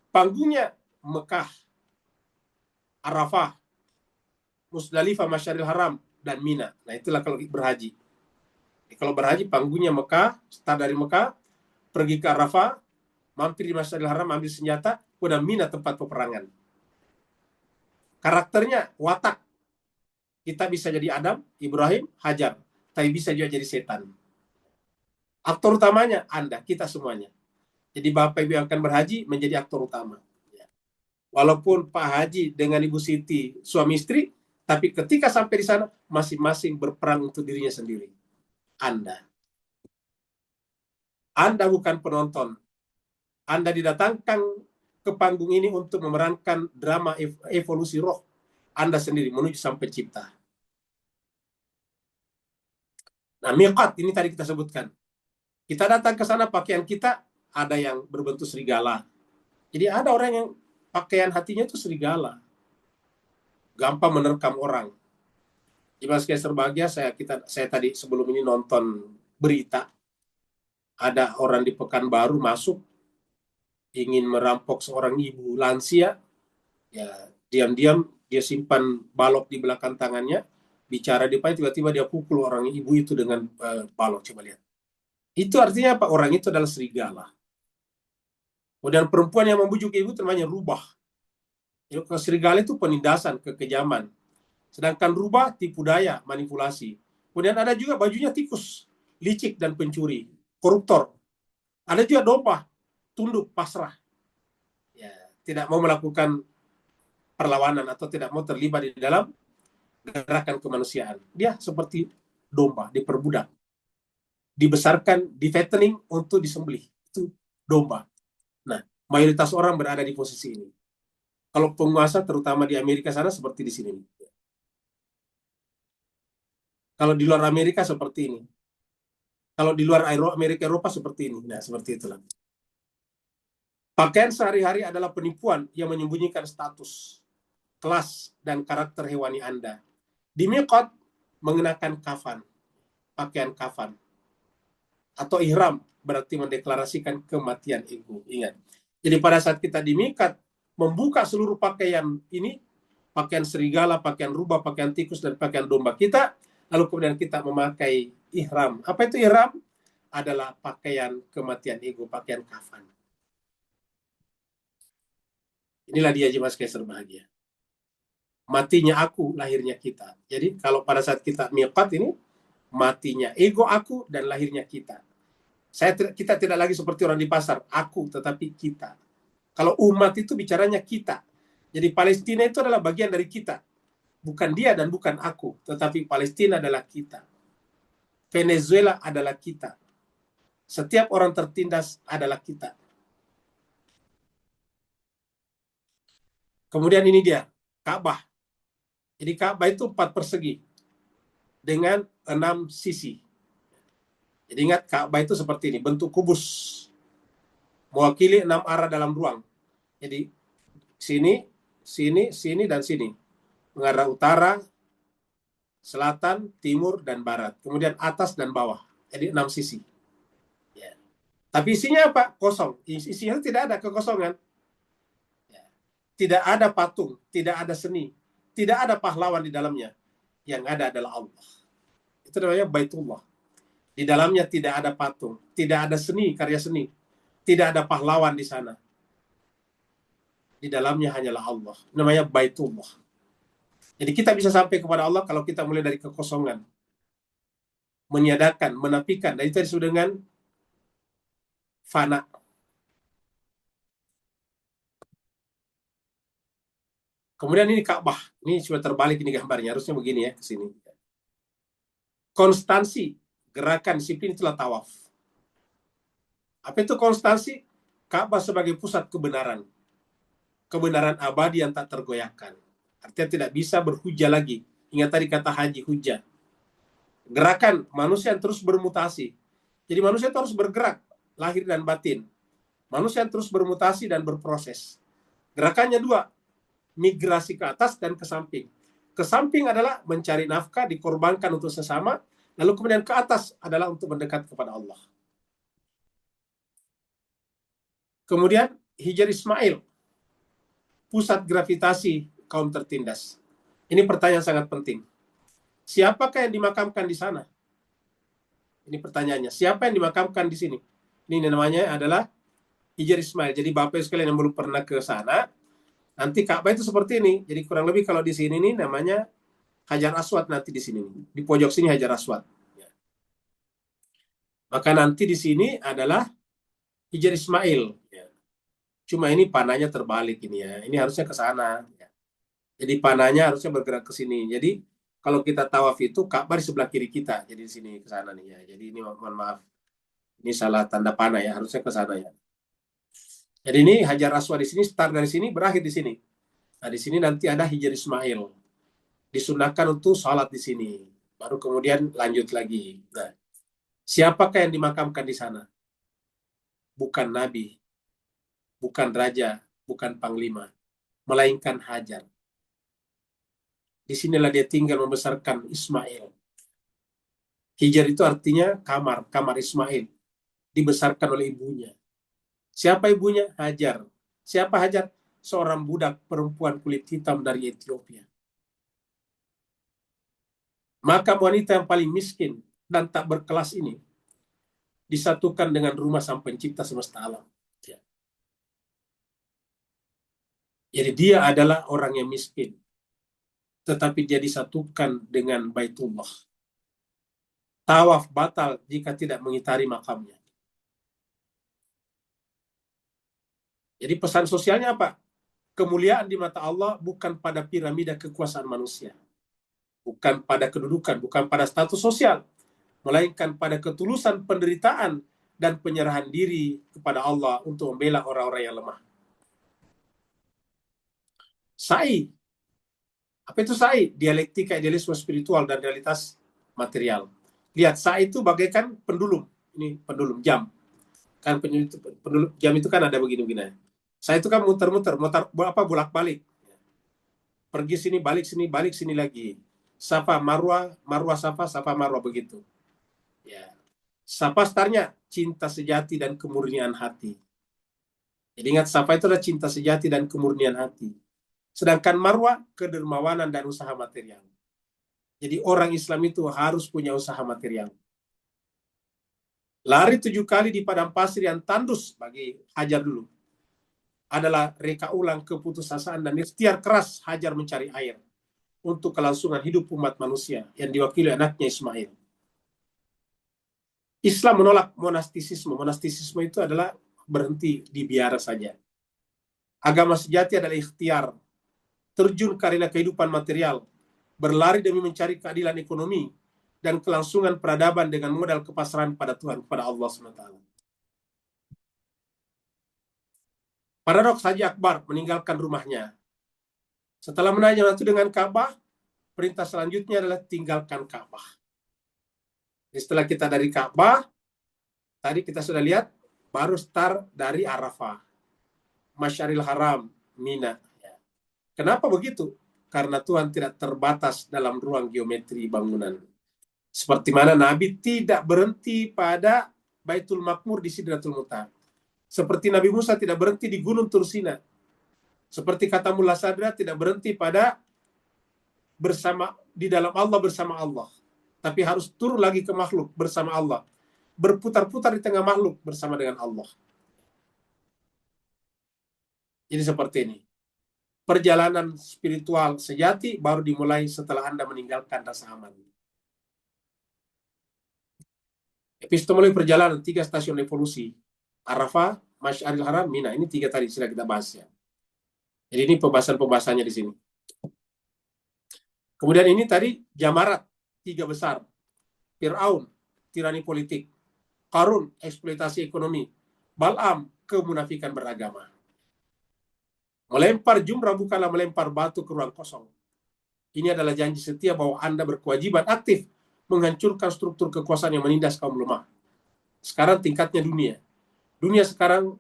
Panggungnya Mekah, Arafah, Musdalifah, Masyaril Haram, dan Mina. Nah, itulah kalau berhaji. Jadi, kalau berhaji, panggungnya Mekah, start dari Mekah, pergi ke Arafah, mampir di Masyaril Haram, ambil senjata, kemudian Mina tempat peperangan. Karakternya watak. Kita bisa jadi Adam, Ibrahim, Hajar. Tapi bisa juga jadi setan. Aktor utamanya Anda, kita semuanya. Jadi Bapak Ibu yang akan berhaji menjadi aktor utama. Walaupun Pak Haji dengan Ibu Siti suami istri, tapi ketika sampai di sana masing-masing berperang untuk dirinya sendiri. Anda bukan penonton. Anda didatangkan ke panggung ini untuk memerankan drama evolusi roh Anda sendiri menuju sang pencipta. Nah, miqat ini tadi kita sebutkan. Kita datang ke sana, pakaian kita ada yang berbentuk serigala. Jadi ada orang yang pakaian hatinya itu serigala. Gampang menerkam orang. Di Mas Keser Bahagia, saya tadi sebelum ini nonton berita. Ada orang di Pekanbaru masuk, ingin merampok seorang ibu lansia. Ya, diam-diam dia simpan balok di belakang tangannya, bicara di depan, tiba-tiba dia pukul orang ibu itu dengan balok. Coba lihat. Itu artinya apa? Orang itu adalah serigala. Kemudian perempuan yang membujuk ibu namanya rubah. Serigala itu penindasan, kekejaman. Sedangkan rubah tipu daya, manipulasi. Kemudian ada juga bajunya tikus, licik dan pencuri, koruptor. Ada juga domba, tunduk, pasrah. Ya, tidak mau melakukan perlawanan atau tidak mau terlibat di dalam gerakan kemanusiaan. Dia seperti domba, diperbudak. Dibesarkan, di-fattening untuk disembelih. Itu domba. Nah, mayoritas orang berada di posisi ini. Kalau penguasa terutama di Amerika sana seperti di sini. Kalau di luar Amerika seperti ini. Kalau di luar Amerika Eropa seperti ini. Nah, seperti itulah. Pakaian sehari-hari adalah penipuan yang menyembunyikan status, kelas, dan karakter hewani Anda. Di miqat mengenakan kafan, pakaian kafan. Atau ihram berarti mendeklarasikan kematian ego. Ingat. Jadi pada saat kita di miqat membuka seluruh pakaian ini, pakaian serigala, pakaian rubah, pakaian tikus, dan pakaian domba kita, lalu kemudian kita memakai ihram. Apa itu ihram? Adalah pakaian kematian ego, pakaian kafan. Inilah dia jemaah sekalian berbahagia. Matinya aku, lahirnya kita. Jadi kalau pada saat kita miqat ini, matinya ego aku dan lahirnya kita. Kita tidak lagi seperti orang di pasar, aku, tetapi kita. Kalau umat itu bicaranya kita. Jadi Palestina itu adalah bagian dari kita. Bukan dia dan bukan aku, tetapi Palestina adalah kita. Venezuela adalah kita. Setiap orang tertindas adalah kita. Kemudian ini dia, Ka'bah. Jadi Ka'bah itu 4 persegi dengan 6 sisi. Jadi ingat, Ka'bah itu seperti ini, bentuk kubus, mewakili 6 arah dalam ruang. Jadi sini, sini, sini, dan sini. Mengarah utara, selatan, timur, dan barat. Kemudian atas dan bawah. Jadi 6 sisi. Ya. Tapi isinya apa? Kosong. Isinya tidak ada kekosongan. Ya. Tidak ada patung, tidak ada seni, tidak ada pahlawan di dalamnya. Yang ada adalah Allah. Itu namanya Baitullah. Di dalamnya tidak ada patung, tidak ada seni, karya seni, tidak ada pahlawan di sana. Di dalamnya hanyalah Allah. Namanya Baitullah. Jadi kita bisa sampai kepada Allah kalau kita mulai dari kekosongan. Meniadakan, menafikan. Dan itu disebut dengan fana. Kemudian ini Ka'bah. Ini sudah terbalik ini gambarnya. Harusnya begini ya, ke sini. Konstansi, gerakan, disiplin itulah tawaf. Apa itu konstansi? Ka'bah sebagai pusat kebenaran. Kebenaran abadi yang tak tergoyahkan. Artinya tidak bisa berhujah lagi. Ingat tadi kata haji, hujah. Gerakan, manusia yang terus bermutasi. Jadi manusia terus bergerak, lahir dan batin. Manusia yang terus bermutasi dan berproses. Gerakannya 2, migrasi ke atas dan ke samping. Ke samping adalah mencari nafkah, dikorbankan untuk sesama, lalu kemudian ke atas adalah untuk mendekat kepada Allah. Kemudian Hijar Ismail, pusat gravitasi kaum tertindas. Ini pertanyaan sangat penting. Siapakah yang dimakamkan di sana? Ini pertanyaannya. Siapa yang dimakamkan di sini? Ini namanya adalah Hijar Ismail. Jadi Bapak sekalian yang belum pernah ke sana, nanti Ka'bah itu seperti ini. Jadi kurang lebih kalau di sini nih namanya Hajar Aswad, nanti di sini. Di pojok sini Hajar Aswad. Maka nanti di sini adalah Hijar Ismail. Cuma ini panahnya terbalik ini ya. Ini harusnya ke sana. Jadi panahnya harusnya bergerak ke sini. Jadi kalau kita tawaf itu Ka'bah di sebelah kiri kita. Jadi di sini ke sana nih ya. Jadi ini mohon maaf. Ini salah tanda panah ya. Harusnya ke sana ya. Jadi ini Hajar Aswad di sini, start dari sini, berakhir di sini. Nah di sini nanti ada Hijar Ismail. Disunahkan untuk sholat di sini. Baru kemudian lanjut lagi. Nah, siapakah yang dimakamkan di sana? Bukan Nabi, bukan raja, bukan panglima, melainkan Hajar. Disinilah dia tinggal membesarkan Ismail. Hijar itu artinya kamar, kamar Ismail. Dibesarkan oleh ibunya. Siapa ibunya? Hajar. Siapa Hajar? Seorang budak perempuan kulit hitam dari Ethiopia. Maka wanita yang paling miskin dan tak berkelas ini disatukan dengan rumah sang pencipta semesta alam. Jadi dia adalah orang yang miskin, tetapi dia disatukan dengan Baitullah. Tawaf batal jika tidak mengitari makamnya. Jadi pesan sosialnya apa? Kemuliaan di mata Allah bukan pada piramida kekuasaan manusia. Bukan pada kedudukan, bukan pada status sosial, melainkan pada ketulusan penderitaan dan penyerahan diri kepada Allah untuk membela orang-orang yang lemah. Sa'i. Apa itu sa'i? Dialektika, idealisme spiritual, dan realitas material. Lihat, sa'i itu bagaikan pendulum. Ini pendulum jam. Kan pendulum jam itu kan ada begini-begini. Sa'i itu kan muter-muter, bolak-balik. Pergi sini, balik sini lagi. Safa Marwa, Marwa Safa, Safa Marwa, begitu. Ya. Safa startnya cinta sejati dan kemurnian hati. Jadi ingat, Safa itu adalah cinta sejati dan kemurnian hati. Sedangkan Marwah, kedermawanan dan usaha material. Jadi orang Islam itu harus punya usaha material. Lari 7 kali di padang pasir yang tandus bagi Hajar dulu adalah reka ulang keputusasaan dan ikhtiar keras Hajar mencari air untuk kelangsungan hidup umat manusia yang diwakili anaknya Ismail. Islam menolak monastisisme. Monastisisme itu adalah berhenti di biara saja. Agama sejati adalah ikhtiar, terjun karena kehidupan material, berlari demi mencari keadilan ekonomi, dan kelangsungan peradaban dengan modal kepasrahan pada Tuhan, pada Allah SWT. Paradoks Haji Akbar meninggalkan rumahnya. Setelah menanya itu dengan Ka'bah, perintah selanjutnya adalah tinggalkan Ka'bah. Setelah kita dari Ka'bah, tadi kita sudah lihat, baru start dari Arafah, Masyaril Haram, Mina. Kenapa begitu? Karena Tuhan tidak terbatas dalam ruang geometri bangunan. Seperti mana Nabi tidak berhenti pada Baitul Makmur di Sidratul Muntaha. Seperti Nabi Musa tidak berhenti di Gunung Tursina. Seperti kata Mullah Sadra tidak berhenti pada bersama di dalam Allah bersama Allah. Tapi harus turun lagi ke makhluk bersama Allah. Berputar-putar di tengah makhluk bersama dengan Allah. Jadi seperti ini. Perjalanan spiritual sejati baru dimulai setelah Anda meninggalkan rasa aman. Epistemologi perjalanan, 3 stasiun evolusi. Arafah, Masyaril Haram, Mina. Ini 3 tadi sudah kita bahas ya. Jadi ini pembahasan-pembahasannya di sini. Kemudian ini tadi Jamarat, 3 besar. Fir'aun, tirani politik. Qarun, eksploitasi ekonomi. Bal'am, kemunafikan beragama. Melempar jumrah bukanlah melempar batu ke ruang kosong. Ini adalah janji setia bahwa Anda berkewajiban aktif menghancurkan struktur kekuasaan yang menindas kaum lemah. Sekarang tingkatnya dunia. Dunia sekarang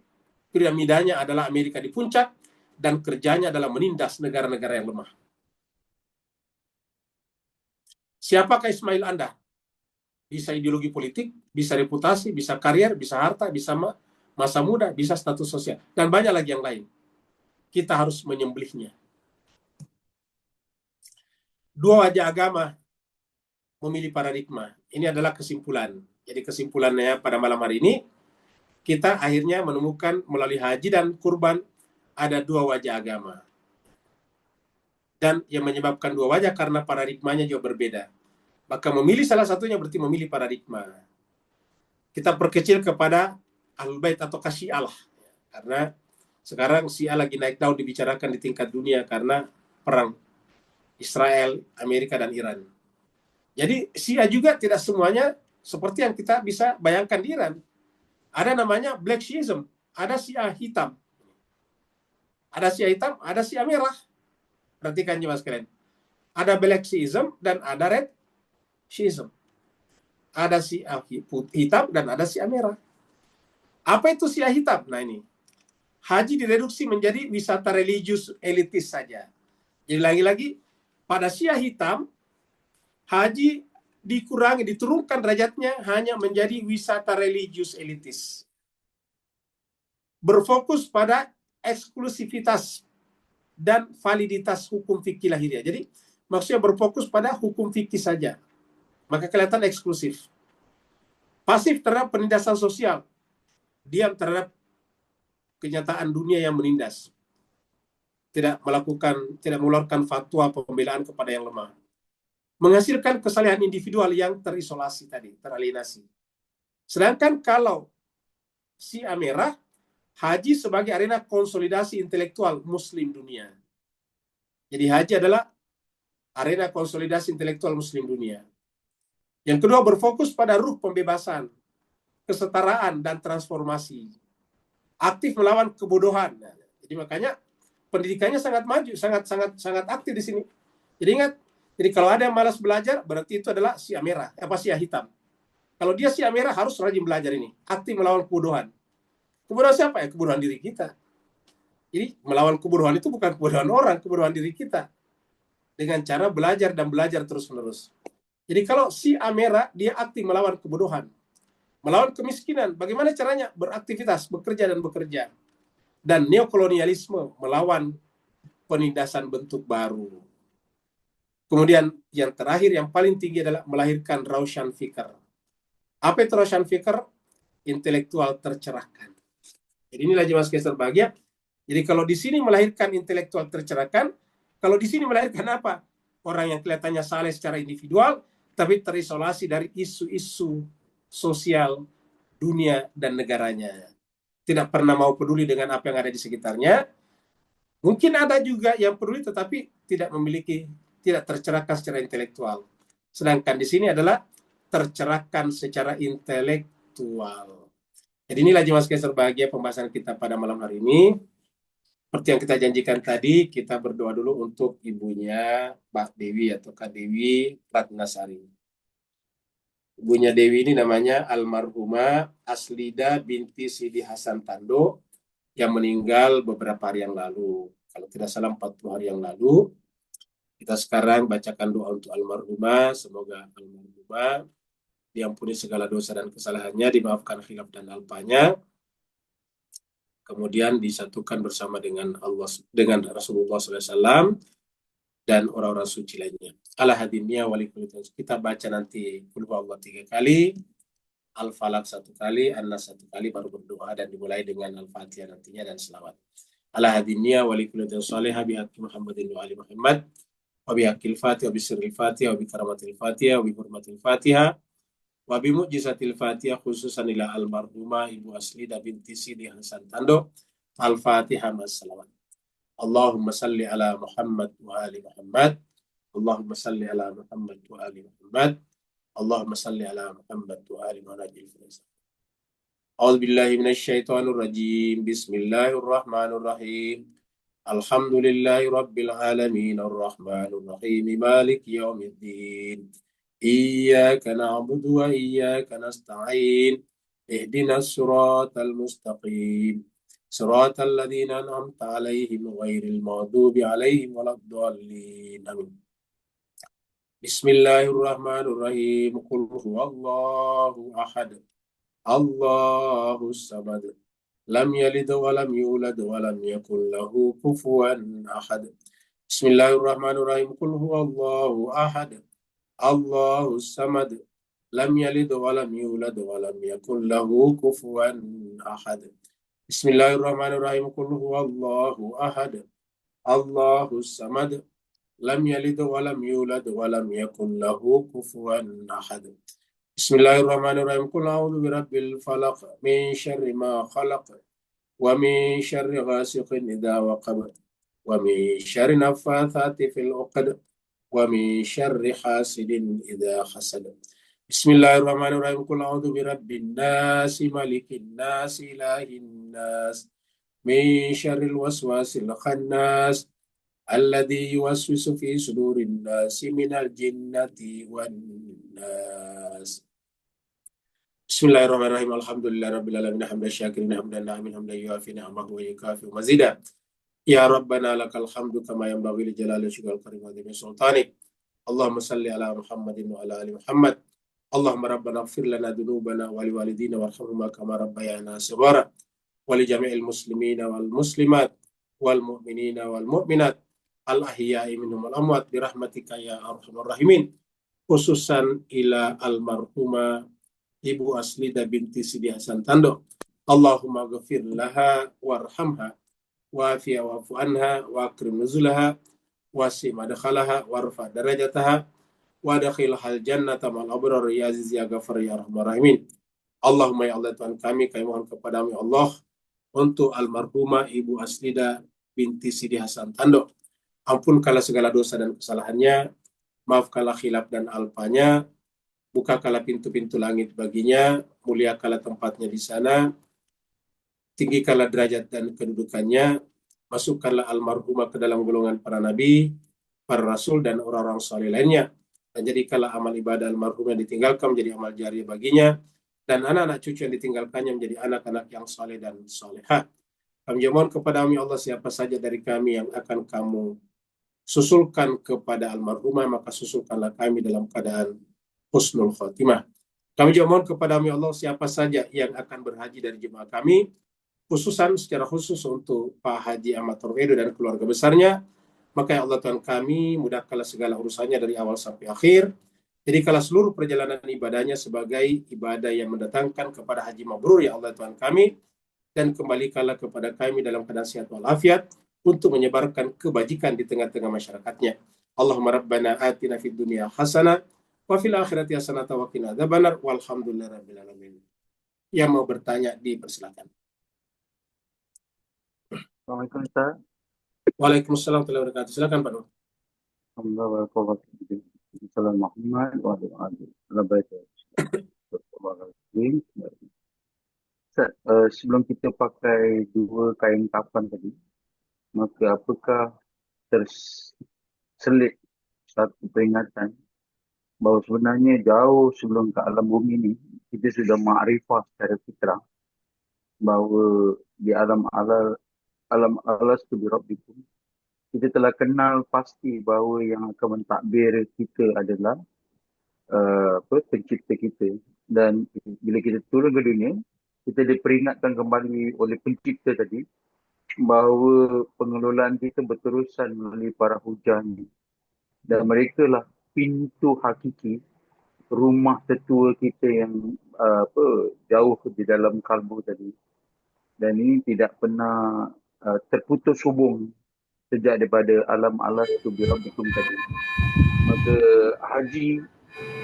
piramidanya adalah Amerika di puncak dan kerjanya adalah menindas negara-negara yang lemah. Siapakah Ismail Anda? Bisa ideologi politik, bisa reputasi, bisa karier, bisa harta, bisa masa muda, bisa status sosial, dan banyak lagi yang lain. Kita harus menyembelihnya. 2 wajah agama memilih paradigma. Ini adalah kesimpulan. Jadi kesimpulannya pada malam hari ini, kita akhirnya menemukan melalui haji dan kurban ada 2 wajah agama. Dan yang menyebabkan 2 wajah karena paradigmanya juga berbeda. Maka memilih salah satunya berarti memilih paradigma. Kita perkecil kepada Ahlul Bait atau kasih Allah. Karena sekarang Syiah lagi naik daun dibicarakan di tingkat dunia karena perang Israel, Amerika, dan Iran. Jadi Syiah juga tidak semuanya seperti yang kita bisa bayangkan di Iran. Ada namanya Black Shiism, ada Syiah hitam. Ada Syiah hitam, ada Syiah merah. Perhatikan Mas kalian. Ada Black Shiism dan ada Red Shiism. Ada Syiah hitam dan ada Syiah merah. Apa itu Syiah hitam? Nah ini. Haji direduksi menjadi wisata religius elitis saja. Jadi lagi-lagi pada Syiah hitam, haji dikurangi, diturunkan derajatnya hanya menjadi wisata religius elitis. Berfokus pada eksklusivitas dan validitas hukum fikih lahiriah. Jadi maksudnya berfokus pada hukum fikih saja. Maka kelihatan eksklusif. Pasif terhadap penindasan sosial. Diam terhadap kenyataan dunia yang menindas. Tidak mengeluarkan fatwa pembelaan kepada yang lemah. Menghasilkan kesalehan individual yang terisolasi tadi, teralienasi. Sedangkan kalau Syiah merah, haji sebagai arena konsolidasi intelektual muslim dunia. Jadi haji adalah arena konsolidasi intelektual muslim dunia. Yang kedua berfokus pada ruh pembebasan, kesetaraan, dan transformasi. Aktif melawan kebodohan. Jadi makanya pendidikannya sangat maju, sangat aktif di sini. Jadi ingat, jadi kalau ada yang malas belajar, berarti itu adalah Syiah merah, Syiah hitam. Kalau dia Syiah merah harus rajin belajar ini, aktif melawan kebodohan. Kebodohan siapa ya? Kebodohan diri kita. Jadi melawan kebodohan itu bukan kebodohan orang, kebodohan diri kita. Dengan cara belajar dan belajar terus-menerus. Jadi kalau Syiah merah, dia aktif melawan kebodohan. Melawan kemiskinan. Bagaimana caranya? Beraktivitas, bekerja dan bekerja. dan neokolonialisme melawan penindasan bentuk baru. Kemudian yang terakhir, yang paling tinggi adalah melahirkan Roshan Fikr. Apa itu Roshan Fikr? Intelektual tercerahkan. Jadi inilah jemaah sekalian berbahagia. Jadi kalau di sini melahirkan intelektual tercerahkan, kalau di sini melahirkan apa? Orang yang kelihatannya saleh secara individual, tapi terisolasi dari isu-isu sosial dunia dan negaranya. Tidak pernah mau peduli dengan apa yang ada di sekitarnya. Mungkin ada juga yang peduli tetapi tidak tercerahkan secara intelektual. Sedangkan di sini adalah tercerahkan secara intelektual. Jadi inilah jemaah sekalian berbahagia pembahasan kita pada malam hari ini. Seperti yang kita janjikan tadi, kita berdoa dulu untuk ibunya Mbak Dewi atau Kak Dewi Ratnasari. Ibunya Dewi ini namanya almarhumah Aslida binti Sidi Hasan Tando yang meninggal beberapa hari yang lalu. Kalau tidak salah 40 hari yang lalu. Kita sekarang bacakan doa untuk almarhumah. Semoga almarhumah diampuni segala dosa dan kesalahannya, dimaafkan khilaf dan alpanya, kemudian disatukan bersama dengan Allah, dengan Rasulullah SAW dan orang-orang suci lainnya. Ala hadinnya walikulitan. Kita baca nanti Qul huwallahu 3 kali, Al-Falaq 1 kali, An-Nas 1 kali, baru berdoa dan dimulai dengan Al-Fatihah nantinya dan selawat. Ala hadinnya walikulitan salihah bihaqqi Muhammadin wa ali Muhammad wa bihaqqil Fatihah wa bisirril Fatihah wa bikaramatil Fatihah wa bihurmatil Fatihah wa bimu'jizatil Fatihah khususan ila almarhumah Ibu Aslida binti Sidi Hasan Tando. Al-Fatihah mas-salawat. Allahumma salli ala Muhammad wa ali Muhammad. Allahumma salli ala Muhammad wa ali Muhammad. Allahumma salli ala Muhammad wa ali Muhammad. A'udzu billahi minasy syaithanir rajim. Bismillahirrahmanirrahim. Alhamdulillahi rabbil alamin arrahmanir rahim maliki yaumiddin. Iyyaka na'budu wa iyyaka nasta'in. Ihdinas siratal mustaqim. Siratal ladzina an'amta 'alaihim ghairil maghdubi 'alaihim waladdallin. Amin. Bismillahirrahmanirrahim. Qul huwallahu ahad. Allahus samad. Lam yalid wa lam yulad wa lam yakul lahu kufuwan ahad. Bismillahirrahmanirrahim. Qul huwallahu ahad. Allahus samad. Lam yalid wa lam yulad wa lam yakul lahu kufuwan ahad. Bismillahirrahmanirrahim. Qul huwallahu ahad. Allahus samad. Lam yalid wa lam yulad wa lam yakul lahu kufuwan ahad. Bismillahirrahmanirrahim. Qul a'udzu birabbil falaq min syarri ma khalaq wa min syarri ghasiqin idza waqab wa min syarri naffatsati fil 'uqad wa min syarri hasidin idza hasad. Bismillahirrahmanirrahim. Qul a'udzu birabbin nas malikin nas ilahin nas min syarril waswasil khannas alladzi yuwaswisu fi sudurin nas minal jinnati wan nas. Bismillahirrahmanirrahim. Alhamdulillahirabbil alamin hamdan syakirin hamdan na'imin hamdan yuafi ni'amahu wa yukafi mazida. Ya Rabbana lakal hamdu kama yanbaghi li jalali wajhikal karim wa azimi sultanik. Allahumma salli ala Muhammadin wa ala ali Muhammad. Allahumma rabbana ighfir lana dzunubana wa liwalidina warhamhuma kama rabbayana shighara wa li jami'il muslimina wal muslimat wal mu'minina wal mu'minat al ahya'i minhum wal amwat bi rahmatika ya arhamar rahimin. Khususan ila almarhumah Ibu Aslida binti Sidi Hasan Tando. Allahumma ghafir laha warhamha wa'afiya wa'fu anha wa akrim nuzulaha wasi madkhalaha warfa darajataha wa dakhilhal jannata ma'al abrar ya aziz ya ghafar ya arhamar rahimin. Allahumma ya Allah Tuhan kami mohon kepadamu ya Allah untuk almarhumah Ibu Aslida binti Sidi Hasan Tando. Ampunkanlah segala dosa dan kesalahannya, maafkanlah khilaf dan alpanya, bukakanlah pintu-pintu langit baginya, muliakanlah tempatnya di sana, tinggikanlah derajat dan kedudukannya, masukkanlah almarhumah ke dalam golongan para nabi, para rasul dan orang-orang saleh lainnya, dan jadikanlah amal ibadah almarhumah yang ditinggalkan menjadi amal jariah baginya, dan anak-anak cucu yang ditinggalkannya menjadi anak-anak yang saleh dan salehah. Kami mohon kepadamu ya Allah, siapa saja dari kami yang akan kamu susulkan kepada almarhumah, maka susulkanlah kami dalam keadaan husnul khotimah. Kami juga mohon kepadamu ya Allah, siapa saja yang akan berhaji dari jemaah kami, secara khusus untuk Pak Haji Ahmad Torpedo dan keluarga besarnya. Maka ya Allah Tuhan kami, mudahkanlah segala urusannya dari awal sampai akhir. Jadi kalau seluruh perjalanan ibadahnya sebagai ibadah yang mendatangkan kepada haji mabrur ya Allah Tuhan kami, dan kembalikanlah kepada kami dalam keadaan sehat walafiat untuk menyebarkan kebajikan di tengah-tengah masyarakatnya. Allahumma rabbana atina fid dunya hasanah wa fil akhirati hasanah wa qina adzabannar walhamdulillahirabbil alamin. Yang mau bertanya dipersilakan. Assalamualaikum Ustaz. Waalaikumsalam warahmatullahi wabarakatuh. Silakan Pak Nur. Alhamdulillah wabarakatuh. Assalamualaikum warahmatullahi wabarakatuh. Ustaz, sebelum kita pakai dua kain kafan tadi, maka apakah terselit satu peringatan bahawa sebenarnya jauh sebelum ke alam bumi ni, kita sudah makrifah secara fitrah bahawa di alam alas tu birabbikum, kita telah kenal pasti bahawa yang akan mentadbir kita adalah pencipta kita. Dan bila kita turun ke dunia, kita diperingatkan kembali oleh pencipta tadi bahawa pengelolaan kita berterusan melalui para hujan. Dan mereka lah pintu hakiki rumah tetua kita yang jauh di dalam kalbu tadi. Dan ini tidak pernah terputus hubung sejak daripada alam alas tu birabbikum tadi. Maka haji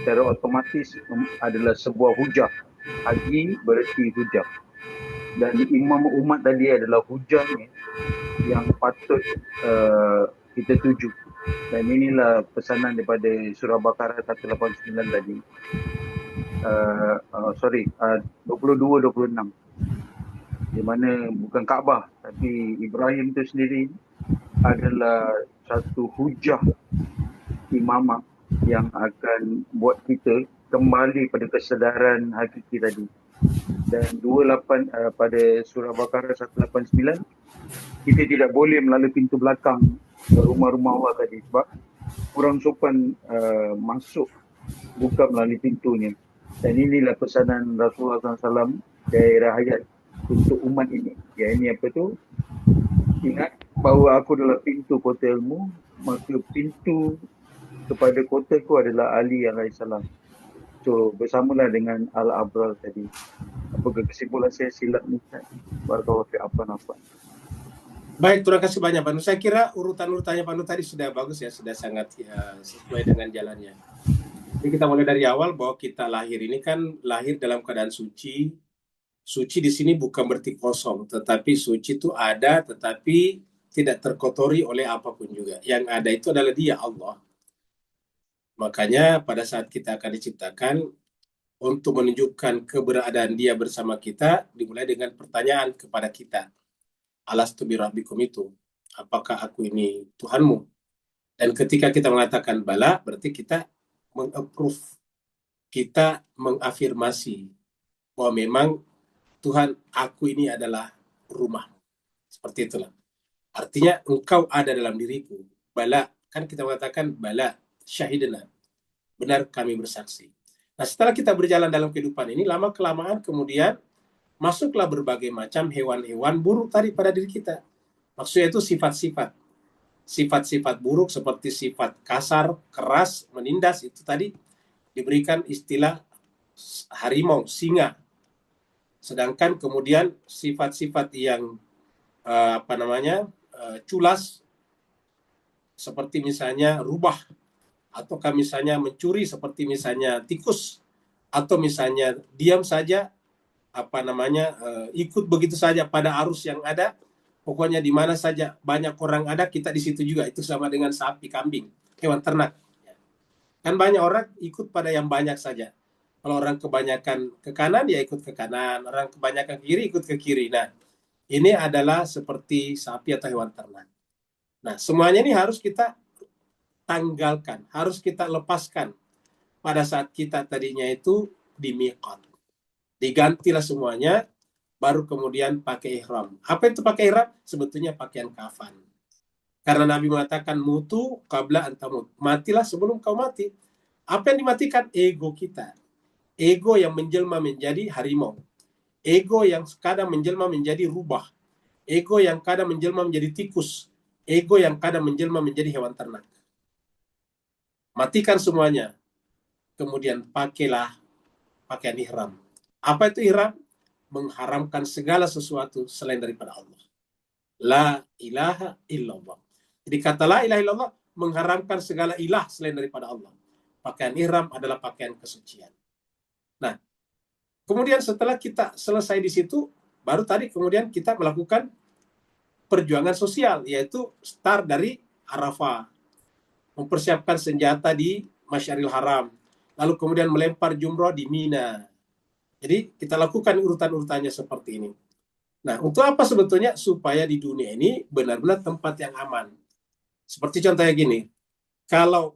secara otomatis adalah sebuah hujah. Haji berarti hujah. Dan imam umat tadi adalah hujahnya yang patut kita tuju. Dan inilah pesanan daripada surah Baqarah 189 tadi. 22-26. Di mana bukan Kaabah, tapi Ibrahim itu sendiri adalah satu hujah imamah yang akan buat kita kembali pada kesedaran hakiki tadi. Dan 28 pada surah Baqarah 189, kita tidak boleh melalui pintu belakang rumah-rumah Allah tadi sebab kurang sopan masuk bukan melalui pintunya. Dan inilah pesanan Rasulullah SAW daerah hayat untuk umat ini. Ya, ini apa tu? Ingat bahawa aku adalah pintu kota ilmu, maka pintu kepada kotaku adalah Ali alaihissalam. So, bersamalah dengan Al-Abrar tadi. Apakah kesimpulan saya silap ni? Barakallahu fi apa-apa. Baik, terima kasih banyak Pak Nur. Saya kira urutan-urutannya Pak Nur tadi sudah bagus ya, sudah sangat sesuai dengan jalannya. Jadi kita mulai dari awal bahwa kita lahir ini kan lahir dalam keadaan suci. Suci di sini bukan berarti kosong, tetapi suci itu ada, tetapi tidak terkotori oleh apapun juga. Yang ada itu adalah Dia, Allah. Makanya pada saat kita akan diciptakan, untuk menunjukkan keberadaan Dia bersama kita, dimulai dengan pertanyaan kepada kita. Alastu birabbikum itu, apakah aku ini Tuhanmu? Dan ketika kita mengatakan bala, berarti kita mengapprove, kita mengafirmasi bahwa memang Tuhan, aku ini adalah rumah. Seperti itulah. Artinya engkau ada dalam diriku. Bala, kan kita mengatakan bala, syahidana. Benar kami bersaksi. Nah, setelah kita berjalan dalam kehidupan ini, lama-kelamaan kemudian masuklah berbagai macam hewan-hewan buruk tadi pada diri kita. Maksudnya itu sifat-sifat. Sifat-sifat buruk seperti sifat kasar, keras, menindas, itu tadi diberikan istilah harimau, singa. Sedangkan kemudian sifat-sifat yang culas seperti misalnya rubah, ataukah misalnya mencuri seperti misalnya tikus, atau misalnya diam saja ikut begitu saja pada arus yang ada, pokoknya di mana saja banyak orang ada kita di situ juga. Itu sama dengan sapi, kambing, hewan ternak. Kan banyak orang ikut pada yang banyak saja. Kalau orang kebanyakan ke kanan, ya ikut ke kanan. Orang kebanyakan ke kiri, ikut ke kiri. Nah, ini adalah seperti sapi atau hewan ternak. Nah, semuanya ini harus kita tanggalkan, harus kita lepaskan pada saat kita tadinya itu di miqat. Digantilah semuanya, baru kemudian pakai ihram. Apa itu pakai ihram? Sebetulnya pakaian kafan. Karena Nabi mengatakan, mutu qabla antamut. Matilah sebelum kau mati. Apa yang dimatikan? Ego kita. Ego yang menjelma menjadi harimau. ego yang kadang menjelma menjadi rubah, ego yang kadang menjelma menjadi tikus, ego yang kadang menjelma menjadi hewan ternak. Matikan semuanya, kemudian pakailah pakaian ihram. Apa itu ihram? Mengharamkan segala sesuatu selain daripada Allah. La ilaha illallah. Jadi kata la ilaha illallah mengharamkan segala ilah selain daripada Allah. Pakaian ihram adalah pakaian kesucian. Nah, kemudian setelah kita selesai di situ, baru tadi kemudian kita melakukan perjuangan sosial, yaitu start dari Arafah, mempersiapkan senjata di Masyaril Haram, lalu kemudian melempar jumroh di Mina. Jadi kita lakukan urutan-urutannya seperti ini. Nah, untuk apa sebetulnya? Supaya di dunia ini benar-benar tempat yang aman. Seperti contohnya gini, kalau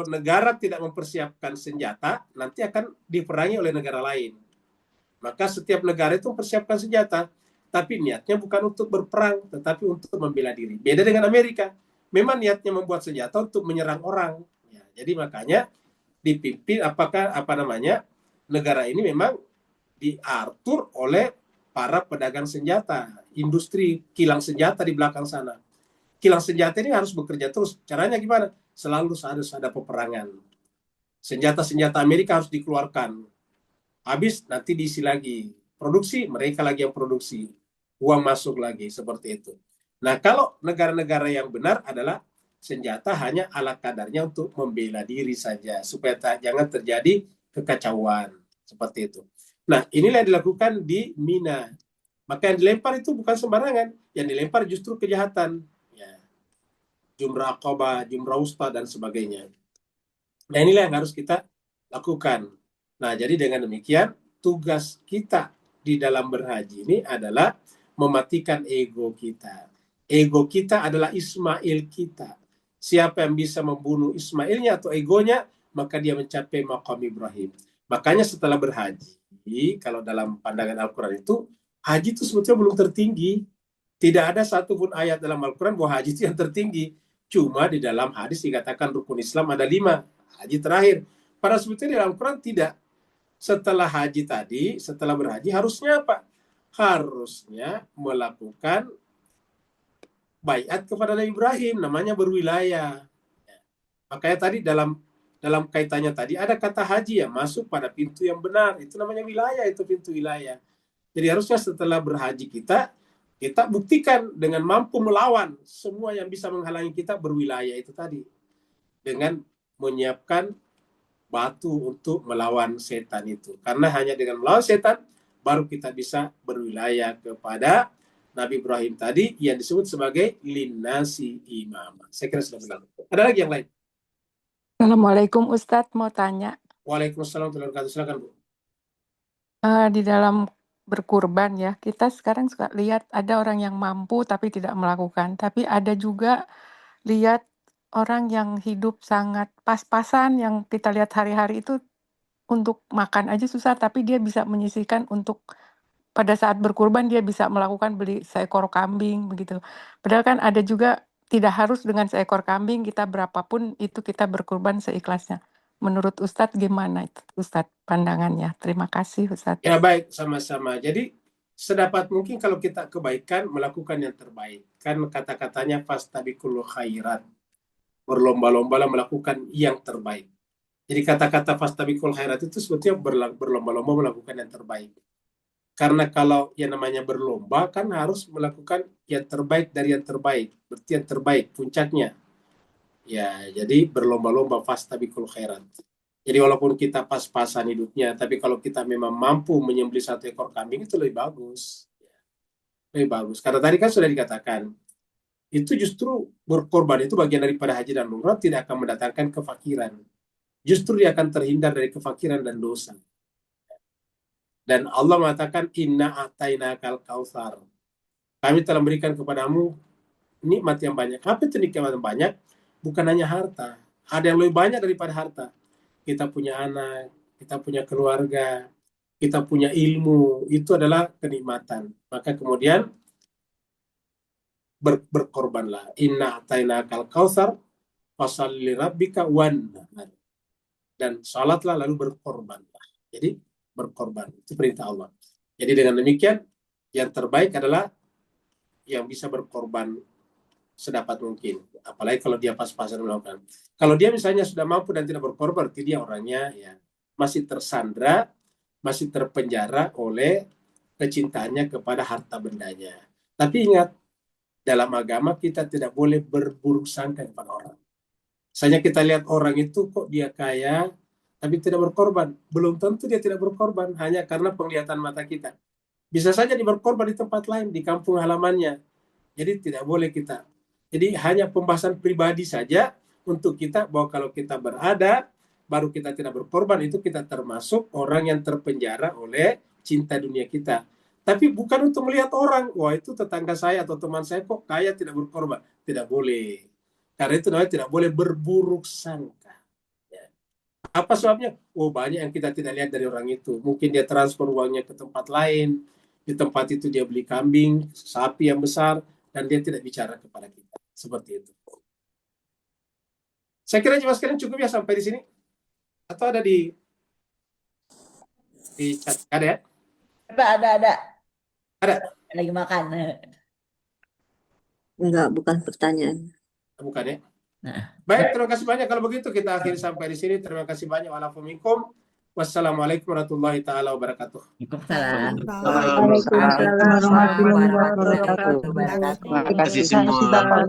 negara tidak mempersiapkan senjata, nanti akan diperangi oleh negara lain. Maka setiap negara itu mempersiapkan senjata, tapi niatnya bukan untuk berperang, tetapi untuk membela diri. Beda dengan Amerika, memang niatnya membuat senjata untuk menyerang orang. Ya, jadi makanya dipimpin negara ini memang diatur oleh para pedagang senjata, industri kilang senjata di belakang sana. Kilang senjata ini harus bekerja terus. Caranya gimana? Selalu harus ada peperangan. Senjata-senjata Amerika harus dikeluarkan. Habis nanti diisi lagi. Produksi, mereka lagi yang produksi. Uang masuk lagi, seperti itu. Nah, kalau negara-negara yang benar adalah senjata hanya ala kadarnya untuk membela diri saja. Supaya jangan terjadi kekacauan. Seperti itu. Nah, inilah yang dilakukan di Mina. Maka yang dilempar itu bukan sembarangan. Yang dilempar justru kejahatan. Ya. Jumrah Aqabah, Jumrah Wusta, dan sebagainya. Nah, inilah yang harus kita lakukan. Nah, jadi dengan demikian, tugas kita di dalam berhaji ini adalah mematikan ego kita. Ego kita adalah Ismail kita. Siapa yang bisa membunuh Ismailnya atau egonya, maka dia mencapai maqam Ibrahim. Makanya setelah berhaji, kalau dalam pandangan Al-Quran itu, haji itu sebetulnya belum tertinggi. Tidak ada satupun ayat dalam Al-Quran bahwa haji itu yang tertinggi. Cuma di dalam hadis dikatakan rukun Islam ada 5. Haji terakhir. Pada sebetulnya di dalam Al-Quran tidak. Setelah haji tadi, setelah berhaji, harusnya apa? Harusnya melakukan baiat kepada Nabi Ibrahim, namanya berwilayah. Makanya tadi dalam kaitannya tadi ada kata haji ya, masuk pada pintu yang benar. Itu namanya wilayah, itu pintu wilayah. Jadi harusnya setelah berhaji kita buktikan dengan mampu melawan semua yang bisa menghalangi kita berwilayah itu tadi. Dengan menyiapkan batu untuk melawan setan itu. Karena hanya dengan melawan setan, baru kita bisa berwilayah kepada Nabi Ibrahim tadi yang disebut sebagai linnasi imam. Saya kira sudah benar. Ada lagi yang lain? Assalamualaikum Ustadz, mau tanya. Waalaikumsalam warahmatullahi wabarakatuh. Silakan Bu. Di dalam berkurban ya, kita sekarang suka lihat ada orang yang mampu tapi tidak melakukan. Tapi ada juga lihat orang yang hidup sangat pas-pasan, yang kita lihat hari-hari itu untuk makan aja susah, tapi dia bisa menyisihkan untuk pada saat berkurban dia bisa melakukan beli seekor kambing begitu. Padahal kan ada juga tidak harus dengan seekor kambing, kita berapapun itu kita berkurban seikhlasnya. Menurut Ustadz gimana itu Ustadz pandangannya? Terima kasih Ustadz. Ya baik, sama-sama. Jadi sedapat mungkin kalau kita kebaikan melakukan yang terbaik. Kan kata-katanya fastabiqul khairat. Berlomba-lombalah melakukan yang terbaik. Jadi kata-kata fastabiqul khairat itu sebetulnya berlomba-lomba melakukan yang terbaik. Karena kalau yang namanya berlomba kan harus melakukan yang terbaik dari yang terbaik. Berarti yang terbaik puncaknya. Ya, jadi berlomba-lomba fastabiqul khairat. Jadi walaupun kita pas-pasan hidupnya, tapi kalau kita memang mampu menyembelih 1 ekor kambing itu lebih bagus. Lebih bagus. Karena tadi kan sudah dikatakan, itu justru berkorban itu bagian daripada haji dan umrah tidak akan mendatangkan kefakiran. Justru dia akan terhindar dari kefakiran dan dosa. Dan Allah mengatakan, inna atainakal kautsar. Kami telah memberikan kepadamu nikmat yang banyak. Apa itu nikmat yang banyak? Bukan hanya harta. Ada yang lebih banyak daripada harta. Kita punya anak, kita punya keluarga, kita punya ilmu. Itu adalah kenikmatan. Maka kemudian berkorbanlah. Inna atainakal kautsar fasalli rabbika wanhar. Dan salatlah lalu berkorbanlah. Jadi berkorban. Itu perintah Allah. Jadi dengan demikian, yang terbaik adalah yang bisa berkorban sedapat mungkin. Apalagi kalau dia pas-pasan melakukan. Kalau dia misalnya sudah mampu dan tidak berkorban, berarti dia orangnya ya masih tersandra, masih terpenjara oleh kecintaannya kepada harta bendanya. Tapi ingat, dalam agama kita tidak boleh berburuk sangka kepada orang. Misalnya kita lihat orang itu kok dia kaya, tapi tidak berkorban. Belum tentu dia tidak berkorban, hanya karena penglihatan mata kita. Bisa saja dia berkorban di tempat lain, di kampung halamannya. Jadi tidak boleh kita. Jadi hanya pembahasan pribadi saja untuk kita, bahwa kalau kita berada, baru kita tidak berkorban, itu kita termasuk orang yang terpenjara oleh cinta dunia kita. Tapi bukan untuk melihat orang, wah itu tetangga saya atau teman saya kok kaya tidak berkorban. Tidak boleh. Karena itu namanya tidak boleh berburuk sangka. Ya. Apa sebabnya? Oh banyak yang kita tidak lihat dari orang itu. Mungkin dia transfer uangnya ke tempat lain, di tempat itu dia beli kambing, sapi yang besar, dan dia tidak bicara kepada kita. Seperti itu. Saya kira jemaah sekalian cukup ya sampai di sini. Atau ada di chat? Ada ya? Ada. Ada? Lagi makan. Enggak, bukan pertanyaan. Bukan ya? Nah. Baik, terima kasih banyak. Kalau begitu kita akhiri sampai di sini. Terima kasih banyak. Waalaikumsalam. Wassalamualaikum warahmatullahi taala wabarakatuh. Waalaikumsalam. Waalaikumsalam warahmatullahi wabarakatuh. Terima kasih semua.